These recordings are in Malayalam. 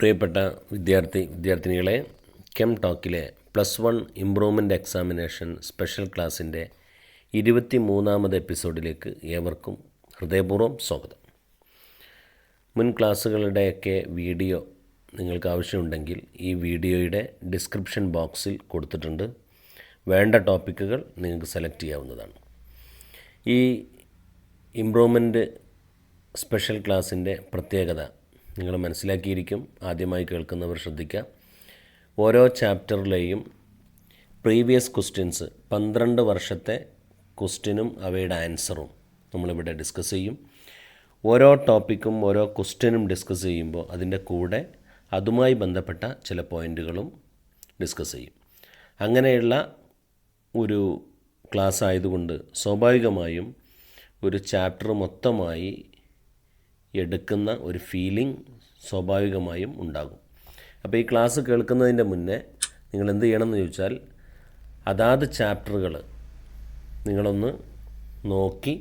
പ്രിയപ്പെട്ട വിദ്യാർത്ഥിനികളെ, കെം ടോക്കിലെ +1 ഇംപ്രൂവ്മെൻ്റ് എക്സാമിനേഷൻ സ്പെഷ്യൽ ക്ലാസ്സിൻ്റെ 23ാമത് എപ്പിസോഡിലേക്ക് ഏവർക്കും ഹൃദയപൂർവ്വം സ്വാഗതം. മുൻ ക്ലാസ്സുകളുടെയൊക്കെ വീഡിയോ നിങ്ങൾക്ക് ആവശ്യമുണ്ടെങ്കിൽ ഈ വീഡിയോയുടെ ഡിസ്ക്രിപ്ഷൻ ബോക്സിൽ കൊടുത്തിട്ടുണ്ട്. വേണ്ട ടോപ്പിക്കുകൾ നിങ്ങൾക്ക് സെലക്ട് ചെയ്യാവുന്നതാണ്. ഈ ഇംപ്രൂവ്മെൻ്റ് സ്പെഷ്യൽ ക്ലാസ്സിൻ്റെ പ്രത്യേകത നിങ്ങൾ മനസ്സിലാക്കിയിരിക്കും. ആദ്യമായി കേൾക്കുന്നവർ ശ്രദ്ധിക്കുക. ഓരോ ചാപ്റ്ററിലെയും പ്രീവിയസ് ക്വസ്റ്റ്യൻസ് 12 വർഷത്തെ ക്വസ്റ്റ്യനും അവയുടെ ആൻസറും നമ്മളിവിടെ ഡിസ്കസ് ചെയ്യും. ഓരോ ടോപ്പിക്കും ഓരോ ക്വസ്റ്റ്യനും ഡിസ്കസ് ചെയ്യുമ്പോൾ അതിൻ്റെ കൂടെ അതുമായി ബന്ധപ്പെട്ട ചില പോയിൻറ്റുകളും ഡിസ്കസ് ചെയ്യും. അങ്ങനെയുള്ള ഒരു ക്ലാസ് ആയതുകൊണ്ട് സ്വാഭാവികമായും ഒരു ചാപ്റ്റർ മൊത്തമായി എടുക്കുന്ന ഒരു ഫീലിംഗ് സ്വാഭാവികമായും ഉണ്ടാകും. അപ്പോൾ ഈ ക്ലാസ് കേൾക്കുന്നതിൻ്റെ മുന്നേ നിങ്ങൾ എന്ത് ചെയ്യണമെന്ന് ചോദിച്ചാൽ, അതാത് ചാപ്റ്ററുകൾ നിങ്ങളൊന്ന് നോക്കി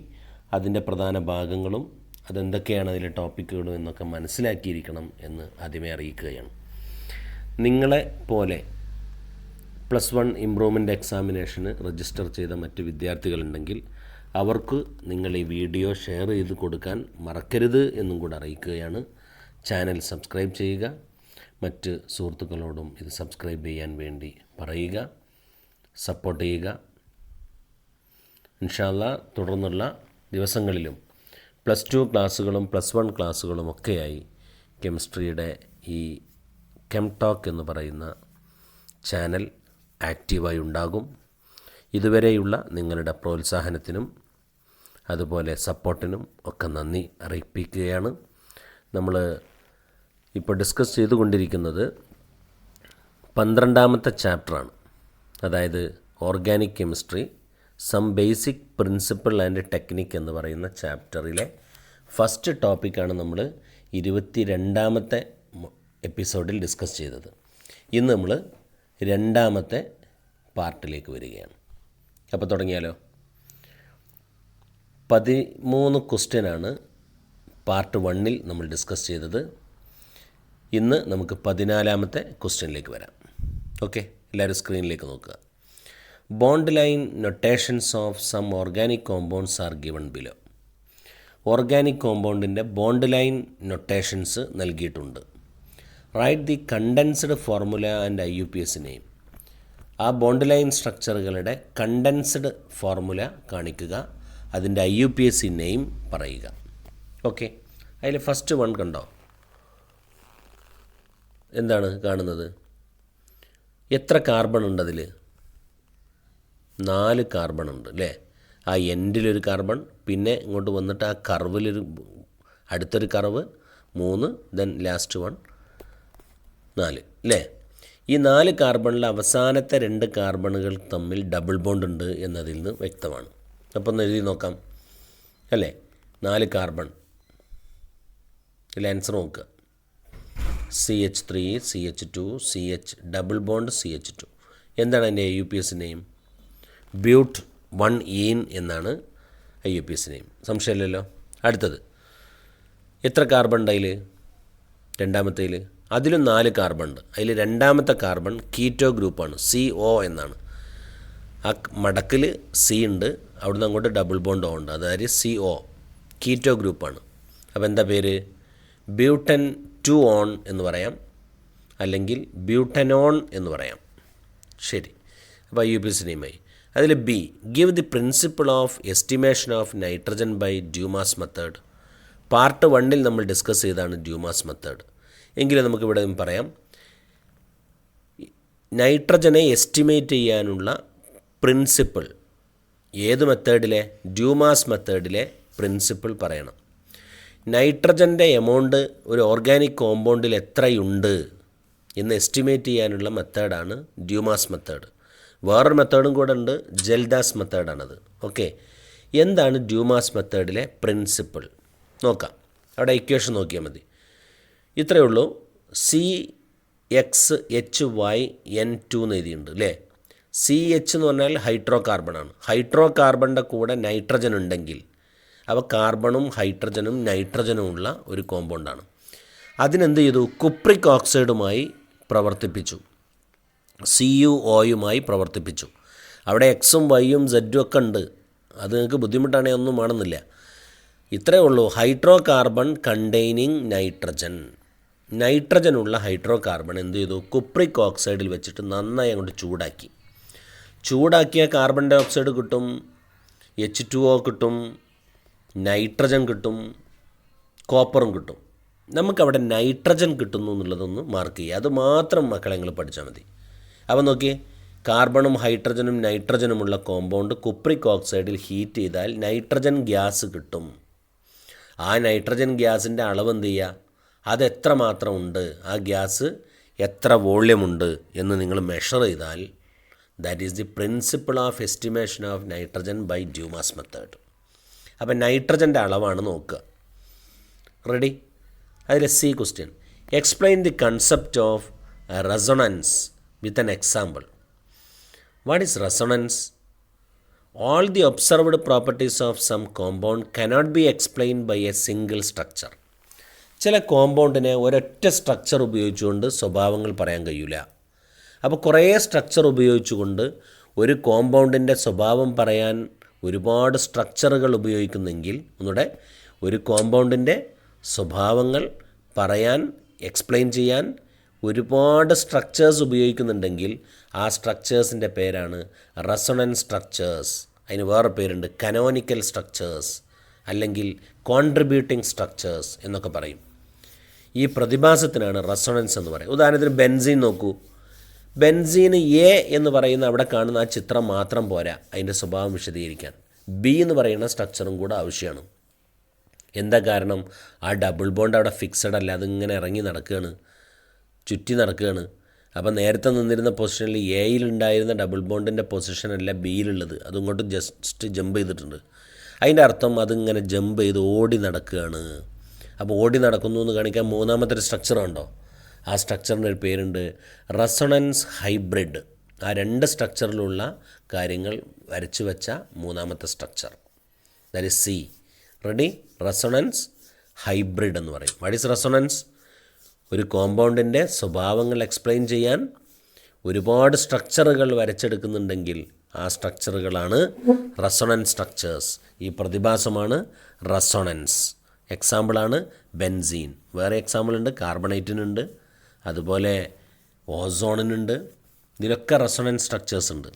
അതിൻ്റെ പ്രധാന ഭാഗങ്ങളും അതെന്തൊക്കെയാണ് അതിലെ ടോപ്പിക്കുകളും എന്നൊക്കെ മനസ്സിലാക്കിയിരിക്കണം എന്ന് ആദ്യമേ അറിയിക്കുകയാണ്. നിങ്ങളെ പോലെ +1 ഇംപ്രൂവ്മെൻ്റ് എക്സാമിനേഷന് രജിസ്റ്റർ ചെയ്ത മറ്റ് വിദ്യാർത്ഥികളുണ്ടെങ്കിൽ അവർക്ക് നിങ്ങൾ ഈ വീഡിയോ ഷെയർ ചെയ്ത് കൊടുക്കാൻ മറക്കരുത് എന്നും കൂടെ അറിയിക്കുകയാണ്. ചാനൽ സബ്സ്ക്രൈബ് ചെയ്യുക. മറ്റ് സുഹൃത്തുക്കളോടും ഇത് സബ്സ്ക്രൈബ് ചെയ്യാൻ വേണ്ടി പറയുക. സപ്പോർട്ട് ചെയ്യുക. ഇൻഷാ അല്ലാഹ് തുടർന്നുള്ള ദിവസങ്ങളിലും +2 ക്ലാസ്സുകളും +1 ക്ലാസ്സുകളും ഒക്കെയായി കെമിസ്ട്രിയുടെ ഈ കെം ടോക്ക് എന്ന് പറയുന്ന ചാനൽ ആക്റ്റീവായി ഉണ്ടാകും. ഇതുവരെയുള്ള നിങ്ങളുടെ പ്രോത്സാഹനത്തിനും അതുപോലെ സപ്പോർട്ടിനും ഒക്കെ നന്ദി അറിയിപ്പിക്കുകയാണ്. നമ്മൾ ഇപ്പോൾ ഡിസ്കസ് ചെയ്തുകൊണ്ടിരിക്കുന്നത് 12ാമത്തെ ചാപ്റ്ററാണ്. അതായത് organic chemistry some basic principle and technique എന്ന് പറയുന്ന ചാപ്റ്ററിലെ ഫസ്റ്റ് ടോപ്പിക്കാണ് നമ്മൾ 22ാമത്തെ എപ്പിസോഡിൽ ഡിസ്കസ് ചെയ്തത്. ഇന്ന് നമ്മൾ 2ാമത്തെ പാർട്ടിലേക്ക് വരികയാണ്. അപ്പോൾ തുടങ്ങിയാലോ. 13 ക്വസ്റ്റ്യനാണ് പാർട്ട് 1ൽ നമ്മൾ ഡിസ്കസ് ചെയ്തത്. ഇന്ന് നമുക്ക് 14ാമത്തെ ക്വസ്റ്റ്യനിലേക്ക് വരാം. ഓക്കെ, എല്ലാവരും സ്ക്രീനിലേക്ക് നോക്കുക. Bond line notations of some organic compounds are given below. Organic കോമ്പൗണ്ടിൻ്റെ ബോണ്ട് ലൈൻ നൊട്ടേഷൻസ് നൽകിയിട്ടുണ്ട്. Write the condensed formula and IUPAC name. ആ ബോണ്ട് ലൈൻ സ്ട്രക്ചറുകളുടെ കണ്ടൻസ്ഡ് ഫോർമുല കാണിക്കുക. അതിൻ്റെ IUPAC നെയിം പറയുക. ഓക്കെ, അതിൽ ഫസ്റ്റ് വൺ കണ്ടോ? എന്താണ് കാണുന്നത്? എത്ര കാർബൺ ഉണ്ട് അതിൽ? 4 കാർബൺ ഉണ്ട് അല്ലേ? ആ എൻഡിലൊരു കാർബൺ, പിന്നെ ഇങ്ങോട്ട് വന്നിട്ട് ആ കർവിലൊരു അടുത്തൊരു കർവ് 3, ദെൻ ലാസ്റ്റ് വൺ 4 അല്ലേ? ഈ 4 കാർബണിൽ അവസാനത്തെ 2 കാർബണുകൾ തമ്മിൽ ഡബിൾ ബോണ്ട് ഉണ്ട് എന്നതിൽ നിന്ന് വ്യക്തമാണ്. അപ്പോൾ ഒന്ന് എഴുതി നോക്കാം അല്ലേ? 4 കാർബൺ, ഇതിൽ ആൻസർ നോക്കുക. CH3 CH2 CH double bond CH2. എന്താണ് അതിൻ്റെ IUPAC നെയിം? ബ്യൂട്ട് 1 എന്നാണ് IUPAC നെയിം. സംശയമില്ലല്ലോ. അടുത്തത് എത്ര കാർബൺ ഉണ്ട് അതിൽ? രണ്ടാമത്തേൽ അതിലും 4 കാർബൺ ഉണ്ട്. അതിൽ രണ്ടാമത്തെ കാർബൺ കീറ്റോ ഗ്രൂപ്പാണ്, CO എന്നാണ്. ആ മടക്കിൽ C ഉണ്ട്, അവിടുന്ന് അങ്ങോട്ട് ഡബിൾ ബോണ്ട് O ഉണ്ട്, അതായത് CO കീറ്റോ ഗ്രൂപ്പാണ്. അപ്പോൾ എന്താ പേര്? ബ്യൂട്ടൻ 2 ഓൺ എന്ന് പറയാം, അല്ലെങ്കിൽ ബ്യൂട്ടനോൺ എന്ന് പറയാം. ശരി, അപ്പോൾ IUPAC നെയിമായി. അതിൽ B, give the principle of estimation of nitrogen by Dumas method. Part 1ൽ നമ്മൾ ഡിസ്കസ് ചെയ്താണ് ഡ്യൂമാസ് മെത്തേഡ്. എങ്കിലും നമുക്കിവിടെ പറയാം, നൈട്രജനെ എസ്റ്റിമേറ്റ് ചെയ്യാനുള്ള പ്രിൻസിപ്പിൾ ഏത് മെത്തേഡിലെ? ഡ്യൂമാസ് മെത്തേഡിലെ പ്രിൻസിപ്പിൾ പറയണം. നൈട്രജൻ്റെ എമൗണ്ട് ഒരു ഓർഗാനിക് കോമ്പൗണ്ടിൽ എത്രയുണ്ട് എന്ന് എസ്റ്റിമേറ്റ് ചെയ്യാനുള്ള മെത്തേഡാണ് ഡ്യൂമാസ് മെത്തേഡ്. വേറൊരു മെത്തേഡും കൂടെ ഉണ്ട്, ജെൽദാസ് മെത്തേഡാണത്. ഓക്കെ, എന്താണ് ഡ്യൂമാസ് മെത്തേഡിലെ പ്രിൻസിപ്പിൾ നോക്കാം. അവിടെ ഇക്വേഷൻ നോക്കിയാൽ മതി. ഇത്രയേ ഉള്ളൂ. CXHYN2 എന്ന് എഴുതിയിട്ടുണ്ട് അല്ലേ? CH എന്ന് പറഞ്ഞാൽ ഹൈഡ്രോ കാർബണാണ്. ഹൈഡ്രോ കാർബണിൻ്റെ കൂടെ നൈട്രജൻ ഉണ്ടെങ്കിൽ അവ കാർബണും ഹൈഡ്രജനും നൈട്രജനും ഉള്ള ഒരു കോമ്പൗണ്ടാണ്. അതിനെന്ത് ചെയ്തു? കുപ്രിക് ഓക്സൈഡുമായി പ്രവർത്തിപ്പിച്ചു, CuOയുമായി പ്രവർത്തിപ്പിച്ചു. അവിടെ എക്സും വൈയും സെഡും ഒക്കെ ഉണ്ട്, അത് നിങ്ങൾക്ക് ബുദ്ധിമുട്ടാണെങ്കിൽ ഒന്നും വേണമെന്നില്ല. ഇത്രയേ ഉള്ളൂ. ഹൈഡ്രോ കാർബൺ കണ്ടെയ്നിങ് നൈട്രജനുള്ള ഹൈഡ്രോ കാർബൺ എന്ത് ചെയ്തു? കുപ്രിക് ഓക്സൈഡിൽ വെച്ചിട്ട് നന്നായി അങ്ങോട്ട് ചൂടാക്കിയ കാർബൺ ഡൈ ഓക്സൈഡ് കിട്ടും, H2O കിട്ടും, നൈട്രജൻ കിട്ടും, കോപ്പറും കിട്ടും. നമുക്കവിടെ നൈട്രജൻ കിട്ടുന്നു എന്നുള്ളതൊന്ന് മാർക്ക് ചെയ്യുക. അത് മാത്രം മക്കളെ നിങ്ങൾ പഠിച്ചാൽ മതി. അപ്പോൾ നോക്കിയേ, കാർബണും ഹൈഡ്രജനും നൈട്രജനുമുള്ള കോമ്പൗണ്ട് കുപ്രിക് ഓക്സൈഡിൽ ഹീറ്റ് ചെയ്താൽ നൈട്രജൻ ഗ്യാസ് കിട്ടും. ആ നൈട്രജൻ ഗ്യാസിൻ്റെ അളവ് എന്ത് ചെയ്യുക? അത് എത്ര മാത്രം ഉണ്ട്, ആ ഗ്യാസ് എത്ര വോള്യമുണ്ട് എന്ന് നിങ്ങൾ മെഷർ ചെയ്താൽ that is the principle of estimation of nitrogen by Dumas method. അപ്പം നൈട്രജൻ്റെ അളവാണ് നോക്കുക. റെഡി? അതിൽ C question, explain the concept of resonance with an example. What is resonance? All the observed properties of some compound cannot be explained by a single structure. ചില കോമ്പൗണ്ടിനെ ഒരൊറ്റ സ്ട്രക്ചർ ഉപയോഗിച്ചുകൊണ്ട് സ്വഭാവങ്ങൾ പറയാൻ കഴിയില്ല. അപ്പോൾ കുറേ സ്ട്രക്ചർ ഉപയോഗിച്ചുകൊണ്ട് ഒരു കോമ്പൗണ്ടിൻ്റെ സ്വഭാവം പറയാൻ ഒരുപാട് സ്ട്രക്ചറുകൾ ഉപയോഗിക്കുന്നെങ്കിൽ, ഒന്നുകൂടെ, ഒരു കോമ്പൗണ്ടിൻ്റെ സ്വഭാവങ്ങൾ പറയാൻ, എക്സ്പ്ലെയിൻ ചെയ്യാൻ ഒരുപാട് സ്ട്രക്ചേഴ്സ് ഉപയോഗിക്കുന്നുണ്ടെങ്കിൽ ആ സ്ട്രക്ചേഴ്സിൻ്റെ പേരാണ് റെസൊണൻസ് സ്ട്രക്ചേഴ്സ്. അതിന് വേറെ പേരുണ്ട്, കനോനിക്കൽ സ്ട്രക്ചേഴ്സ് അല്ലെങ്കിൽ കോൺട്രിബ്യൂട്ടിംഗ് സ്ട്രക്ചേഴ്സ് എന്നൊക്കെ പറയും. ഈ പ്രതിഭാസത്തിനാണ് റെസൊണൻസ് എന്ന് പറയും. ഉദാഹരണത്തിന് ബെൻസീൻ നോക്കൂ. ബെൻസീന് A എന്ന് പറയുന്ന അവിടെ കാണുന്ന ആ ചിത്രം മാത്രം പോരാ അതിൻ്റെ സ്വഭാവം വിശദീകരിക്കാൻ. B എന്ന് പറയുന്ന സ്ട്രക്ചറും കൂടെ ആവശ്യമാണ്. എന്താ കാരണം? ആ ഡബിൾ ബോണ്ട് അവിടെ ഫിക്സഡ് അല്ല, അതിങ്ങനെ ഇറങ്ങി നടക്കുകയാണ്, ചുറ്റി നടക്കുകയാണ്. അപ്പോൾ നേരത്തെ നിന്നിരുന്ന പൊസിഷനിൽ എയിലുണ്ടായിരുന്ന ഡബിൾ ബോണ്ടിൻ്റെ പൊസിഷനല്ല ബിയിലുള്ളത്, അതിങ്ങോട്ട് ജസ്റ്റ് ജമ്പ് ചെയ്തിട്ടുണ്ട്. അതിൻ്റെ അർത്ഥം അതിങ്ങനെ ജമ്പ് ചെയ്ത് ഓടി നടക്കുകയാണ്. അപ്പോൾ ഓടി നടക്കുന്നു എന്ന് കാണിക്കാൻ മൂന്നാമത്തെ ഒരു സ്ട്രക്ചർ ഉണ്ടോ? ആ സ്ട്രക്ചറിൻ്റെ ഒരു പേരുണ്ട് റെസൊണൻസ് ഹൈബ്രിഡ്. ആ രണ്ട് സ്ട്രക്ചറിലുള്ള കാര്യങ്ങൾ വരച്ചു വെച്ച മൂന്നാമത്തെ structure, that is C. Ready? Resonance hybrid എന്ന് പറയും. What is resonance? ഒരു കോമ്പൗണ്ടിൻ്റെ സ്വഭാവങ്ങൾ എക്സ്പ്ലെയിൻ ചെയ്യാൻ ഒരുപാട് സ്ട്രക്ചറുകൾ വരച്ചെടുക്കുന്നുണ്ടെങ്കിൽ ആ സ്ട്രക്ചറുകളാണ് റെസൊണൻസ് സ്ട്രക്ചേഴ്സ്. ഈ പ്രതിഭാസമാണ് റെസൊണൻസ്. എക്സാമ്പിളാണ് ബെൻസീൻ. വേറെ എക്സാമ്പിളുണ്ട്, കാർബണേറ്റിനുണ്ട്, അതുപോലെ ഓസോണിനുണ്ട്. ഇതിലൊക്കെ റെസൊണൻസ് സ്ട്രക്ചേഴ്സ് ഉണ്ട്.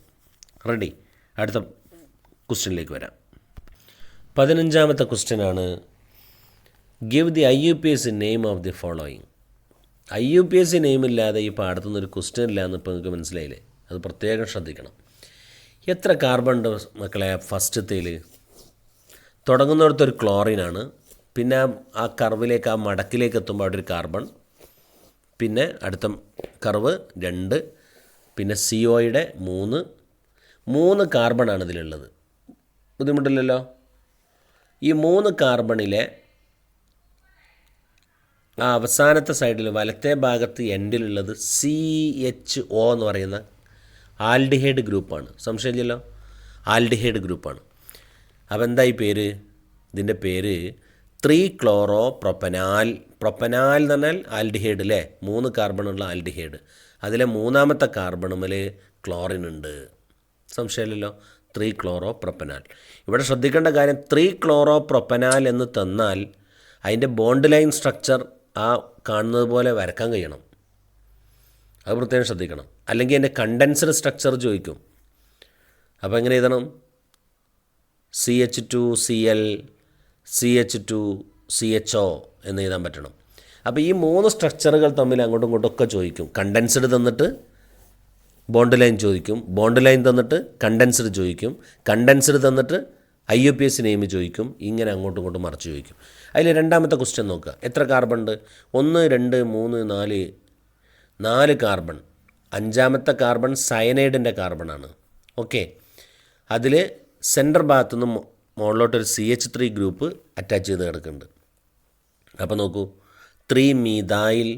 റെഡി? അടുത്ത ക്വസ്റ്റ്യനിലേക്ക് വരാം. 15ാമത്തെ ക്വസ്റ്റ്യനാണ്, give the IUPAC name of the following. IUPAC നെയിമില്ലാതെ ഈ പാടത്തുനിന്നൊരു ക്വസ്റ്റ്യൻ ഇല്ല എന്ന് ഇപ്പോൾ നിങ്ങൾക്ക് മനസ്സിലായില്ലേ? അത് പ്രത്യേകം ശ്രദ്ധിക്കണം. എത്ര കാർബൺ ഉണ്ട് മക്കളെ? ഫസ്റ്റത്തേൽ തുടങ്ങുന്നിടത്തൊരു ക്ലോറിനാണ്, പിന്നെ ആ കർവിലേക്ക്, ആ മടക്കിലേക്ക് എത്തുമ്പോൾ അവിടെ ഒരു കാർബൺ, പിന്നെ അടുത്ത കർവ് 2, പിന്നെ COയുടെ 3 കാർബണാണ് ഇതിലുള്ളത്. ബുദ്ധിമുട്ടില്ലല്ലോ? ഈ 3 കാർബണിലെ ആ അവസാനത്തെ സൈഡിൽ വലത്തെ ഭാഗത്ത് എൻഡിലുള്ളത് CHO എന്ന് പറയുന്ന ആൽഡിഹൈഡ് ഗ്രൂപ്പാണ്. സംശയമില്ലല്ലോ? ആൽഡിഹൈഡ് ഗ്രൂപ്പാണ്. അപ്പോൾ എന്തായി പേര്? ഇതിൻ്റെ പേര് 3-ക്ലോറോപ്രൊപ്പനാൽ. പ്രൊപ്പനാൽ എന്ന് പറഞ്ഞാൽ ആൽഡിഹൈഡ് അല്ലേ? 3 കാർബണുള്ള ആൽഡിഹൈഡ്. അതിലെ മൂന്നാമത്തെ കാർബണുമേൽ ക്ലോറിൻ ഉണ്ട്. സംശയമില്ലല്ലോ? 3-ക്ലോറോപ്രൊപ്പനാൽ. ഇവിടെ ശ്രദ്ധിക്കേണ്ട കാര്യം, 3-ക്ലോറോപ്രൊപ്പനാൽ എന്ന് തന്നാൽ അതിൻ്റെ ബോണ്ട് ലൈൻ സ്ട്രക്ചർ ആ കാണുന്നത് പോലെ വരക്കാൻ കഴിയണം. അത് പ്രത്യേകം ശ്രദ്ധിക്കണം. അല്ലെങ്കിൽ അതിൻ്റെ കണ്ടൻസ്ഡ് സ്ട്രക്ചർ ചോദിക്കും. അപ്പോൾ എങ്ങനെ എഴുതണം? CH2Cl CH2CHO എന്ന് എഴുതാൻ പറ്റണം. അപ്പോൾ ഈ 3 സ്ട്രക്ചറുകൾ തമ്മിൽ അങ്ങോട്ടും ഇങ്ങോട്ടും ഒക്കെ ചോദിക്കും. കണ്ടൻസ്ഡ് തന്നിട്ട് ബോണ്ട് ലൈൻ ചോദിക്കും, ബോണ്ട് ലൈൻ തന്നിട്ട് കണ്ടൻസ്ഡ് ചോദിക്കും, കണ്ടൻസ്ഡ് തന്നിട്ട് IUPAC നെയിം ചോദിക്കും. ഇങ്ങനെ അങ്ങോട്ടും ഇങ്ങോട്ടും മറിച്ച് ചോദിക്കും. അതിൽ രണ്ടാമത്തെ ക്വസ്റ്റ്യൻ നോക്കുക. എത്ര കാർബൺ ഉണ്ട്? 1 2 3 4 കാർബൺ. 5ാമത്തെ കാർബൺ സയനൈഡിൻ്റെ കാർബണാണ്. ഓക്കെ, അതിൽ സെൻറ്റർ ഭാഗത്തുനിന്ന് മുകളിലോട്ടൊരു CH3 ഗ്രൂപ്പ് അറ്റാച്ച് ചെയ്ത് കിടക്കുന്നുണ്ട്. അപ്പോൾ നോക്കൂ, 3-മീഥൈൽ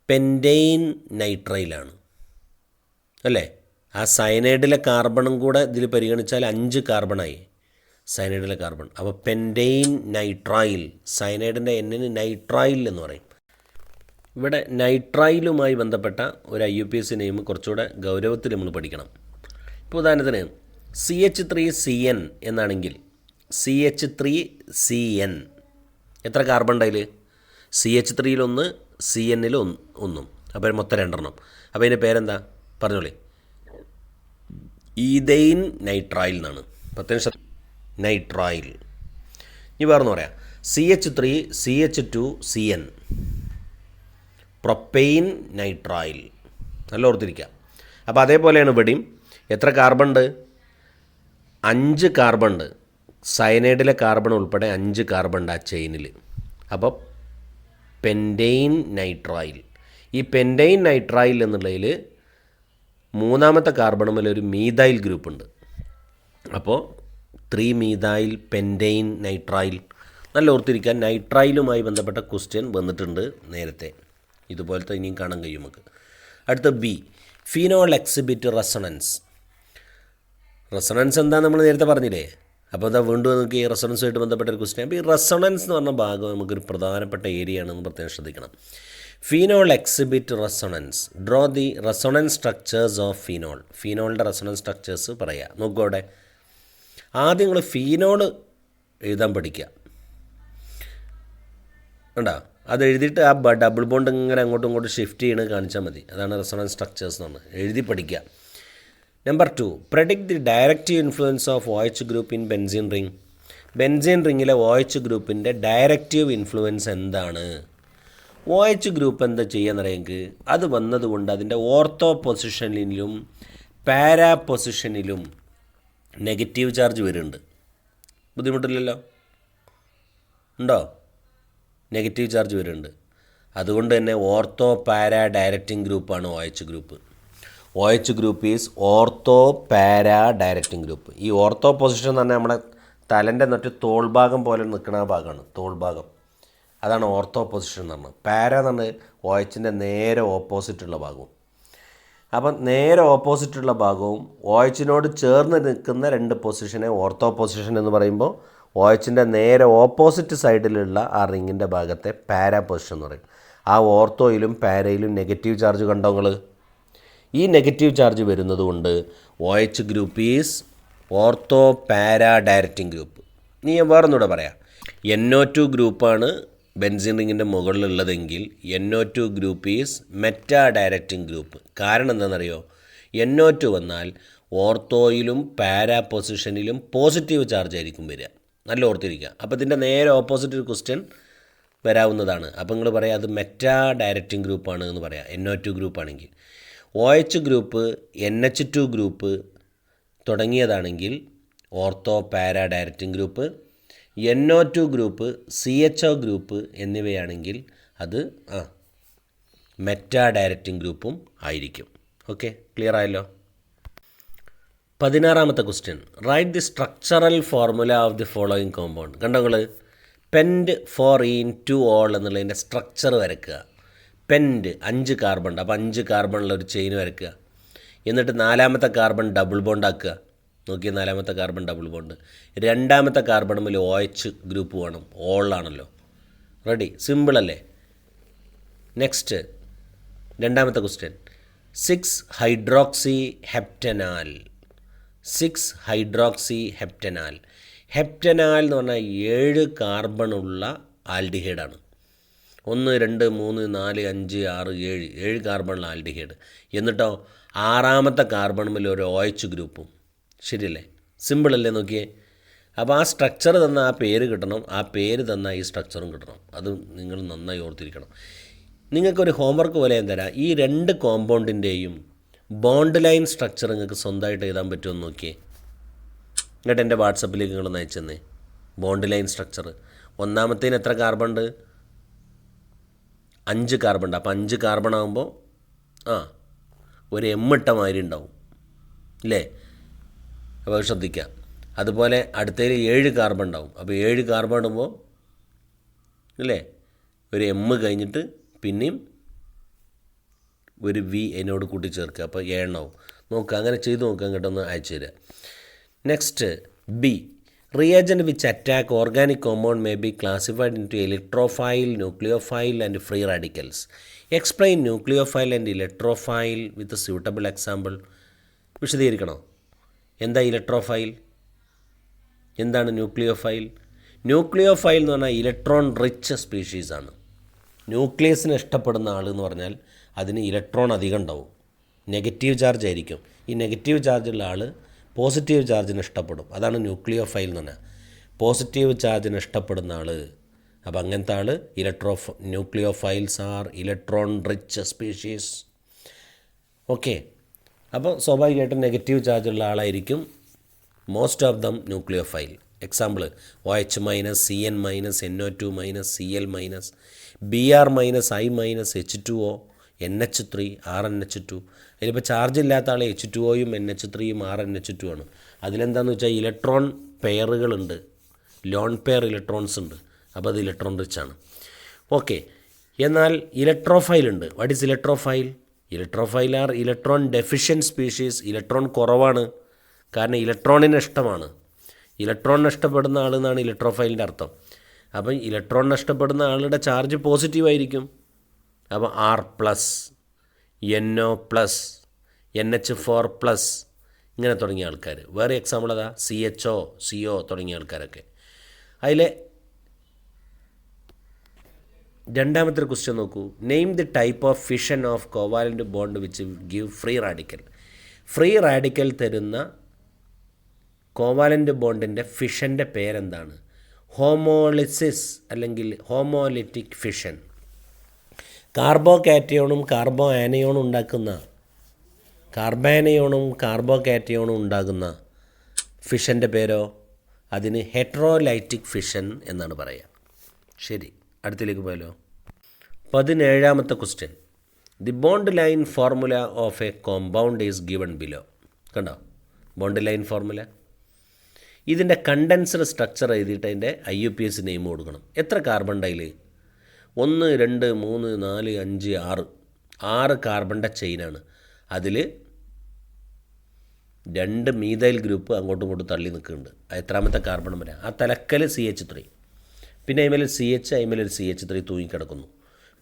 പെൻറ്റൈൻ നൈട്രൈലാണ് അല്ലേ? ആ സയനൈഡിലെ കാർബണും കൂടെ ഇതിൽ പരിഗണിച്ചാൽ 5 കാർബണായി സയനൈഡിലെ കാർബൺ. അപ്പോൾ പെൻറ്റൈൻ നൈട്രൈൽ, സയനൈഡിൻ്റെ എന്നിന് നൈട്രൈൽ എന്ന് പറയും. ഇവിടെ നൈട്രൈലുമായി ബന്ധപ്പെട്ട ഒരു IUPAC നെയിം കുറച്ചുകൂടെ ഗൗരവത്തിൽ നമ്മൾ പഠിക്കണം. ഇപ്പോൾ ഉദാഹരണത്തിന് CH3CN എന്നാണെങ്കിൽ CH3CN എത്ര കാർബൺ ഉണ്ട് അതിൽ? CH3 1, CN 1, അപ്പോൾ മൊത്തം 2. അപ്പോൾ അതിൻ്റെ പേരെന്താ പറഞ്ഞോളേ? ഈഥെയ്ൻ നൈട്രൈൽ എന്നാണ്. പ്രത്യേകം നൈട്രൈൽ. ഇനി വേറെന്ന് പറയാം CH3 CH2 CN propane nitrile. നല്ല ഓർത്തിരിക്കുക. അപ്പോൾ അതേപോലെയാണ് ഇവിടെയും എത്ര കാർബൺ ഉണ്ട്? 5 കാർബൺ ഉണ്ട്. സയനൈഡിലെ കാർബൺ ഉൾപ്പെടെ 5 കാർബൺ ഉണ്ട് ആ ചെയിനിൽ. അപ്പോൾ പെൻറ്റെയിൻ നൈട്രൈൽ. ഈ പെൻറ്റെയിൻ നൈട്രൈൽ എന്നുള്ളതിൽ മൂന്നാമത്തെ കാർബണുമിൽ ഒരു മീഥൈൽ ഗ്രൂപ്പ് ഉണ്ട്. അപ്പോൾ 3 മീഥൈൽ പെൻറ്റെയിൻ നൈട്രൈൽ. നല്ല ഓർത്തിരിക്കാൻ, നൈട്രൈലുമായി ബന്ധപ്പെട്ട ക്വസ്റ്റ്യൻ വന്നിട്ടുണ്ട് നേരത്തെ. ഇതുപോലത്തെ ഇനിയും കാണാൻ കഴിയും നമുക്ക്. അടുത്ത B, phenol exhibit resonance. Resonance എന്താ നമ്മൾ നേരത്തെ പറഞ്ഞില്ലേ? അപ്പോൾ എന്താ വീണ്ടും നമുക്ക് ഈ റെസൊണൻസുമായിട്ട് ബന്ധപ്പെട്ട ഒരു ക്വസ്റ്റ്യൻ. അപ്പോൾ ഈ റെസൊണൻസ് എന്ന് പറഞ്ഞ ഭാഗം നമുക്കൊരു പ്രധാനപ്പെട്ട ഏരിയ ആണെന്ന് പ്രത്യേകം ശ്രദ്ധിക്കണം. Phenol exhibit resonance. Draw the resonance structures of phenol. ഫീനോളിൻ്റെ റെസൊണൻസ് സ്ട്രക്ചേഴ്സ് പറയുക. നോക്കൂ അവിടെ ആദ്യം നിങ്ങൾ ഫീനോൾ എഴുതാൻ പഠിക്കുക. ഉണ്ടോ? അത് എഴുതിയിട്ട് ആ ഡബിൾ ബോണ്ട് ഇങ്ങനെ അങ്ങോട്ടും ഇങ്ങോട്ടും ഷിഫ്റ്റ് ചെയ്യണത് കാണിച്ചാൽ മതി. അതാണ് റെസൊണൻസ് സ്ട്രക്ചേഴ്സ് എന്ന് പറഞ്ഞത്. എഴുതി പഠിക്കുക. Number 2, predict the directive influence of OH group in benzene ring. Benzene റിങ്ങിലെ OH ഗ്രൂപ്പിൻ്റെ ഡയറക്റ്റീവ് ഇൻഫ്ലുവൻസ് എന്താണ്? OH ഗ്രൂപ്പ് എന്താ ചെയ്യാന്നറിയെങ്കിൽ അത് വന്നതുകൊണ്ട് അതിൻ്റെ ഓർത്തോ പൊസിഷനിലും പാരാ പൊസിഷനിലും നെഗറ്റീവ് ചാർജ് വരുന്നുണ്ട്. ബുദ്ധിമുട്ടില്ലല്ലോ? ഉണ്ടോ? നെഗറ്റീവ് ചാർജ് വരുന്നുണ്ട്. അതുകൊണ്ട് തന്നെ ഓർത്തോ പാരാ ഡയറക്റ്റിംഗ് ഗ്രൂപ്പാണ് OH group. OH group is ortho para directing group. ഈ ഓർത്തോ പൊസിഷൻ എന്ന് പറഞ്ഞാൽ നമ്മുടെ തലൻ്റെ മറ്റു തോൾഭാഗം പോലെ നിൽക്കുന്ന ആ ഭാഗമാണ് തോൾഭാഗം. അതാണ് ഓർത്തോ പൊസിഷൻ എന്ന് പറഞ്ഞത്. പാരാ എന്ന് പറഞ്ഞാൽ OHൻ്റെ നേരെ ഓപ്പോസിറ്റുള്ള ഭാഗവും. അപ്പം നേരെ ഓപ്പോസിറ്റുള്ള ഭാഗവും OHനോട് ചേർന്ന് നിൽക്കുന്ന 2 പൊസിഷനെ ഓർത്തോ പൊസിഷൻ എന്ന് പറയുമ്പോൾ, OHൻ്റെ നേരെ ഓപ്പോസിറ്റ് സൈഡിലുള്ള ആ റിങ്ങിൻ്റെ ഭാഗത്തെ പാരാ പൊസിഷൻ എന്ന് പറയും. ആ ഓർത്തോയിലും പാരയിലും നെഗറ്റീവ് ചാർജ് കണ്ടോ നിങ്ങൾ? ഈ നെഗറ്റീവ് ചാർജ് വരുന്നത് കൊണ്ട് OH group is ortho para directing group. ഇനി ഞാൻ വേറൊന്നുകൂടെ പറയാം. NO2 ഗ്രൂപ്പാണ് ബെൻസീൻ റിങ്ങിൻ്റെ മുകളിലുള്ളതെങ്കിൽ NO2 group is meta directing group. കാരണം എന്താണെന്നറിയോ? NO2 വന്നാൽ ഓർത്തോയിലും പാരാ പൊസിഷനിലും പോസിറ്റീവ് ചാർജ് ആയിരിക്കും വരിക. നല്ല ഓർത്തിരിക്കുക. അപ്പോൾ ഇതിൻ്റെ നേരെ ഓപ്പോസിറ്റ് ഒരു ക്വസ്റ്റ്യൻ വരാവുന്നതാണ്. അപ്പോൾ നിങ്ങൾ പറയാം അത് മെറ്റാ ഡയറക്റ്റിംഗ് ഗ്രൂപ്പാണ് എന്ന് പറയാം NO2 ഗ്രൂപ്പാണെങ്കിൽ. OH ഗ്രൂപ്പ് NH2 ഗ്രൂപ്പ് തുടങ്ങിയതാണെങ്കിൽ ortho para directing group. NO2 group CHO group എന്നിവയാണെങ്കിൽ അത് മെറ്റാ ഡയറക്റ്റിംഗ് ഗ്രൂപ്പും ആയിരിക്കും. ഓക്കെ, ക്ലിയർ ആയല്ലോ? 16ാമത്തെ question, write the structural formula of the following compound. കണ്ടോ നിങ്ങൾ? പെൻറ്റ് 4(2)ol എന്നുള്ളതിൻ്റെ സ്ട്രക്ചർ വരയ്ക്കുക. പെൻറ്റ് 5 കാർബൺ ഉണ്ട്. അപ്പോൾ 5 കാർബണുള്ള ഒരു ചെയിൻ വരയ്ക്കുക. എന്നിട്ട് 4ാമത്തെ കാർബൺ ഡബിൾ ബോണ്ട് ആക്കുക. നോക്കിയ 4ാമത്തെ കാർബൺ ഡബിൾ ബോണ്ട്. 2ാമത്തെ കാർബണുമിൽ OH ഗ്രൂപ്പ് വേണം. ഓളാണല്ലോ. റെഡി? സിമ്പിൾ അല്ലേ? നെക്സ്റ്റ് 2ാമത്തെ question, six hydroxy heptanal. Six hydroxy heptanal. Heptanal എന്ന് പറഞ്ഞാൽ 7 കാർബണുള്ള ആൽഡിഹൈഡാണ്. 1, 2, 3, 4, 5, 6, 7 കാർബണുള്ള ആൽഡിഹൈഡ്. എന്നിട്ടോ 6ാമത്തെ കാർബണുമിൽ ഒരു OH ഗ്രൂപ്പും. ശരിയല്ലേ? സിമ്പിളല്ലേ? നോക്കിയേ. അപ്പോൾ ആ സ്ട്രക്ചർ തന്ന ആ പേര് കിട്ടണം, ആ പേര് തന്ന ഈ സ്ട്രക്ചറും കിട്ടണം. അത് നിങ്ങൾ നന്നായി ഓർത്തിരിക്കണം. നിങ്ങൾക്കൊരു ഹോംവർക്ക് പോലെ ഞാൻ തരാം. ഈ 2 കോമ്പൗണ്ടിൻ്റെയും ബോണ്ട് ലൈൻ സ്ട്രക്ചർ നിങ്ങൾക്ക് സ്വന്തമായിട്ട് എഴുതാൻ പറ്റുമെന്ന് നോക്കിയേ. എന്നിട്ട് എൻ്റെ വാട്സപ്പിലേക്ക് നിങ്ങളൊന്ന് അയച്ചെന്നേ. Bond line structure. 1ാമത്തേന് എത്ര കാർബൺ ഉണ്ട്? 5 കാർബൺ ഉണ്ട്. അപ്പോൾ 5 കാർബൺ ആകുമ്പോൾ ഒരു M ഇട്ട മാതിരി ഉണ്ടാവും അല്ലേ? അപ്പോൾ ശ്രദ്ധിക്കുക. അതുപോലെ അടുത്തതിൽ 7 കാർബൺ ഉണ്ടാവും. അപ്പോൾ 7 കാർബൺ ഇടുമ്പോൾ അല്ലേ ഒരു M കഴിഞ്ഞിട്ട് പിന്നെയും ഒരു V എന്നോട് കൂട്ടി ചേർക്കുക. അപ്പോൾ 7 ആവും. നോക്കുക, അങ്ങനെ ചെയ്ത് നോക്കുക. അങ്ങോട്ടൊന്ന് അയച്ചു തരിക. Next B, Reagent which attack organic compound may be classified into electrophile, nucleophile and free radicals. Explain nucleophile and electrophile with a suitable example. വിശദീകരിക്കണോ? എന്താ ഇലക്ട്രോഫൈൽ, എന്താണ് ന്യൂക്ലിയോഫൈൽ? ന്യൂക്ലിയോഫൈൽ എന്ന് പറഞ്ഞാൽ ഇലക്ട്രോൺ റിച്ച് സ്പീഷീസാണ്. ന്യൂക്ലിയസിന് ഇഷ്ടപ്പെടുന്ന ആൾ എന്ന് പറഞ്ഞാൽ അതിന് ഇലക്ട്രോൺ അധികം ഉണ്ടാവും, നെഗറ്റീവ് ചാർജ് ആയിരിക്കും. ഈ നെഗറ്റീവ് ചാർജുള്ള ആൾ പോസിറ്റീവ് ചാർജിന് ഇഷ്ടപ്പെടും. അതാണ് ന്യൂക്ലിയോഫൈൽ എന്ന് പറഞ്ഞാൽ, പോസിറ്റീവ് ചാർജിന് ഇഷ്ടപ്പെടുന്ന ആൾ. അപ്പോൾ അങ്ങനത്തെ ആൾ nucleophiles are electron rich species. Okay, അപ്പോൾ സ്വാഭാവികമായിട്ടും നെഗറ്റീവ് ചാർജുള്ള ആളായിരിക്കും most of them nucleophile. Example OH minus, CN minus, NO2 minus, Cl minus, Br minus, I minus, H2O, NH3, RNH2. അതിലിപ്പോൾ ചാർജ് ഇല്ലാത്ത ആൾ H2Oയും NH3യും RNH2 ആണ്. അതിലെന്താണെന്ന് വെച്ചാൽ ഇലക്ട്രോൺ പെയറുകളുണ്ട്, ലോൺ പെയർ ഇലക്ട്രോൺസ് ഉണ്ട്. അപ്പോൾ അത് ഇലക്ട്രോൺ റിച്ച് ആണ്. ഓക്കെ, എന്നാൽ ഇലക്ട്രോഫൈൽ ഉണ്ട്. What is electrophile? Electrophile are electron deficient species. Electron കുറവാണ്, കാരണം ഇലക്ട്രോണിന് ഇഷ്ടമാണ്. ഇലക്ട്രോൺ നഷ്ടപ്പെടുന്ന ആളെന്നാണ് ഇലക്ട്രോഫൈലിൻ്റെ അർത്ഥം. അപ്പം ഇലക്ട്രോൺ നഷ്ടപ്പെടുന്ന ആളുടെ ചാർജ് പോസിറ്റീവായിരിക്കും. അപ്പോൾ R+, NO+, NH4+, ഇങ്ങനെ തുടങ്ങിയ ആൾക്കാർ. വേറെ എക്സാമ്പിൾ അതാ CHO, CO തുടങ്ങിയ ആൾക്കാരൊക്കെ. അതിലെ രണ്ടാമത്തെ ക്വസ്റ്റ്യൻ നോക്കൂ. Name the type of fission of covalent bond which give free radical. Free radical തരുന്ന കോവാലൻ്റ് ബോണ്ടിൻ്റെ ഫിഷൻ്റെ പേരെന്താണ്? ഹോമോളിസിസ് അല്ലെങ്കിൽ ഹോമോലിറ്റിക് ഫിഷൻ. കാർബോ കാറ്റയോണും കാർബോ ആനയോണും ഉണ്ടാക്കുന്ന, കാർബാനയോണും കാർബോ കാറ്റയോണും ഉണ്ടാകുന്ന ഫിഷൻ്റെ പേരോ? അതിന് ഹെട്രോലൈറ്റിക് ഫിഷൻ എന്നാണ് പറയുക. ശരി, അടുത്തിലേക്ക് പോയാലോ. 17ാമത്തെ question. The bond line formula of a compound is given below. കണ്ടോ ബോണ്ട് ലൈൻ ഫോർമുല? ഇതിൻ്റെ കണ്ടൻസർ സ്ട്രക്ചർ എഴുതിയിട്ട് അതിൻ്റെ IUPAC നെയിം കൊടുക്കണം. എത്ര കാർബൺ ഉണ്ട് അതിൽ? 1, 2, 3, 4, 5, 6 കാർബണിൻ്റെ ചെയിനാണ്. അതിൽ 2 മീഥൈൽ ഗ്രൂപ്പ് അങ്ങോട്ടും ഇങ്ങോട്ടും തള്ളി നിൽക്കുന്നുണ്ട്. എത്രാമത്തെ കാർബൺ വരാം? ആ തലക്കൽ CH3, പിന്നെ അതിമേൽ CH, അതിമേൽ CH3 തൂങ്ങിക്കിടക്കുന്നു.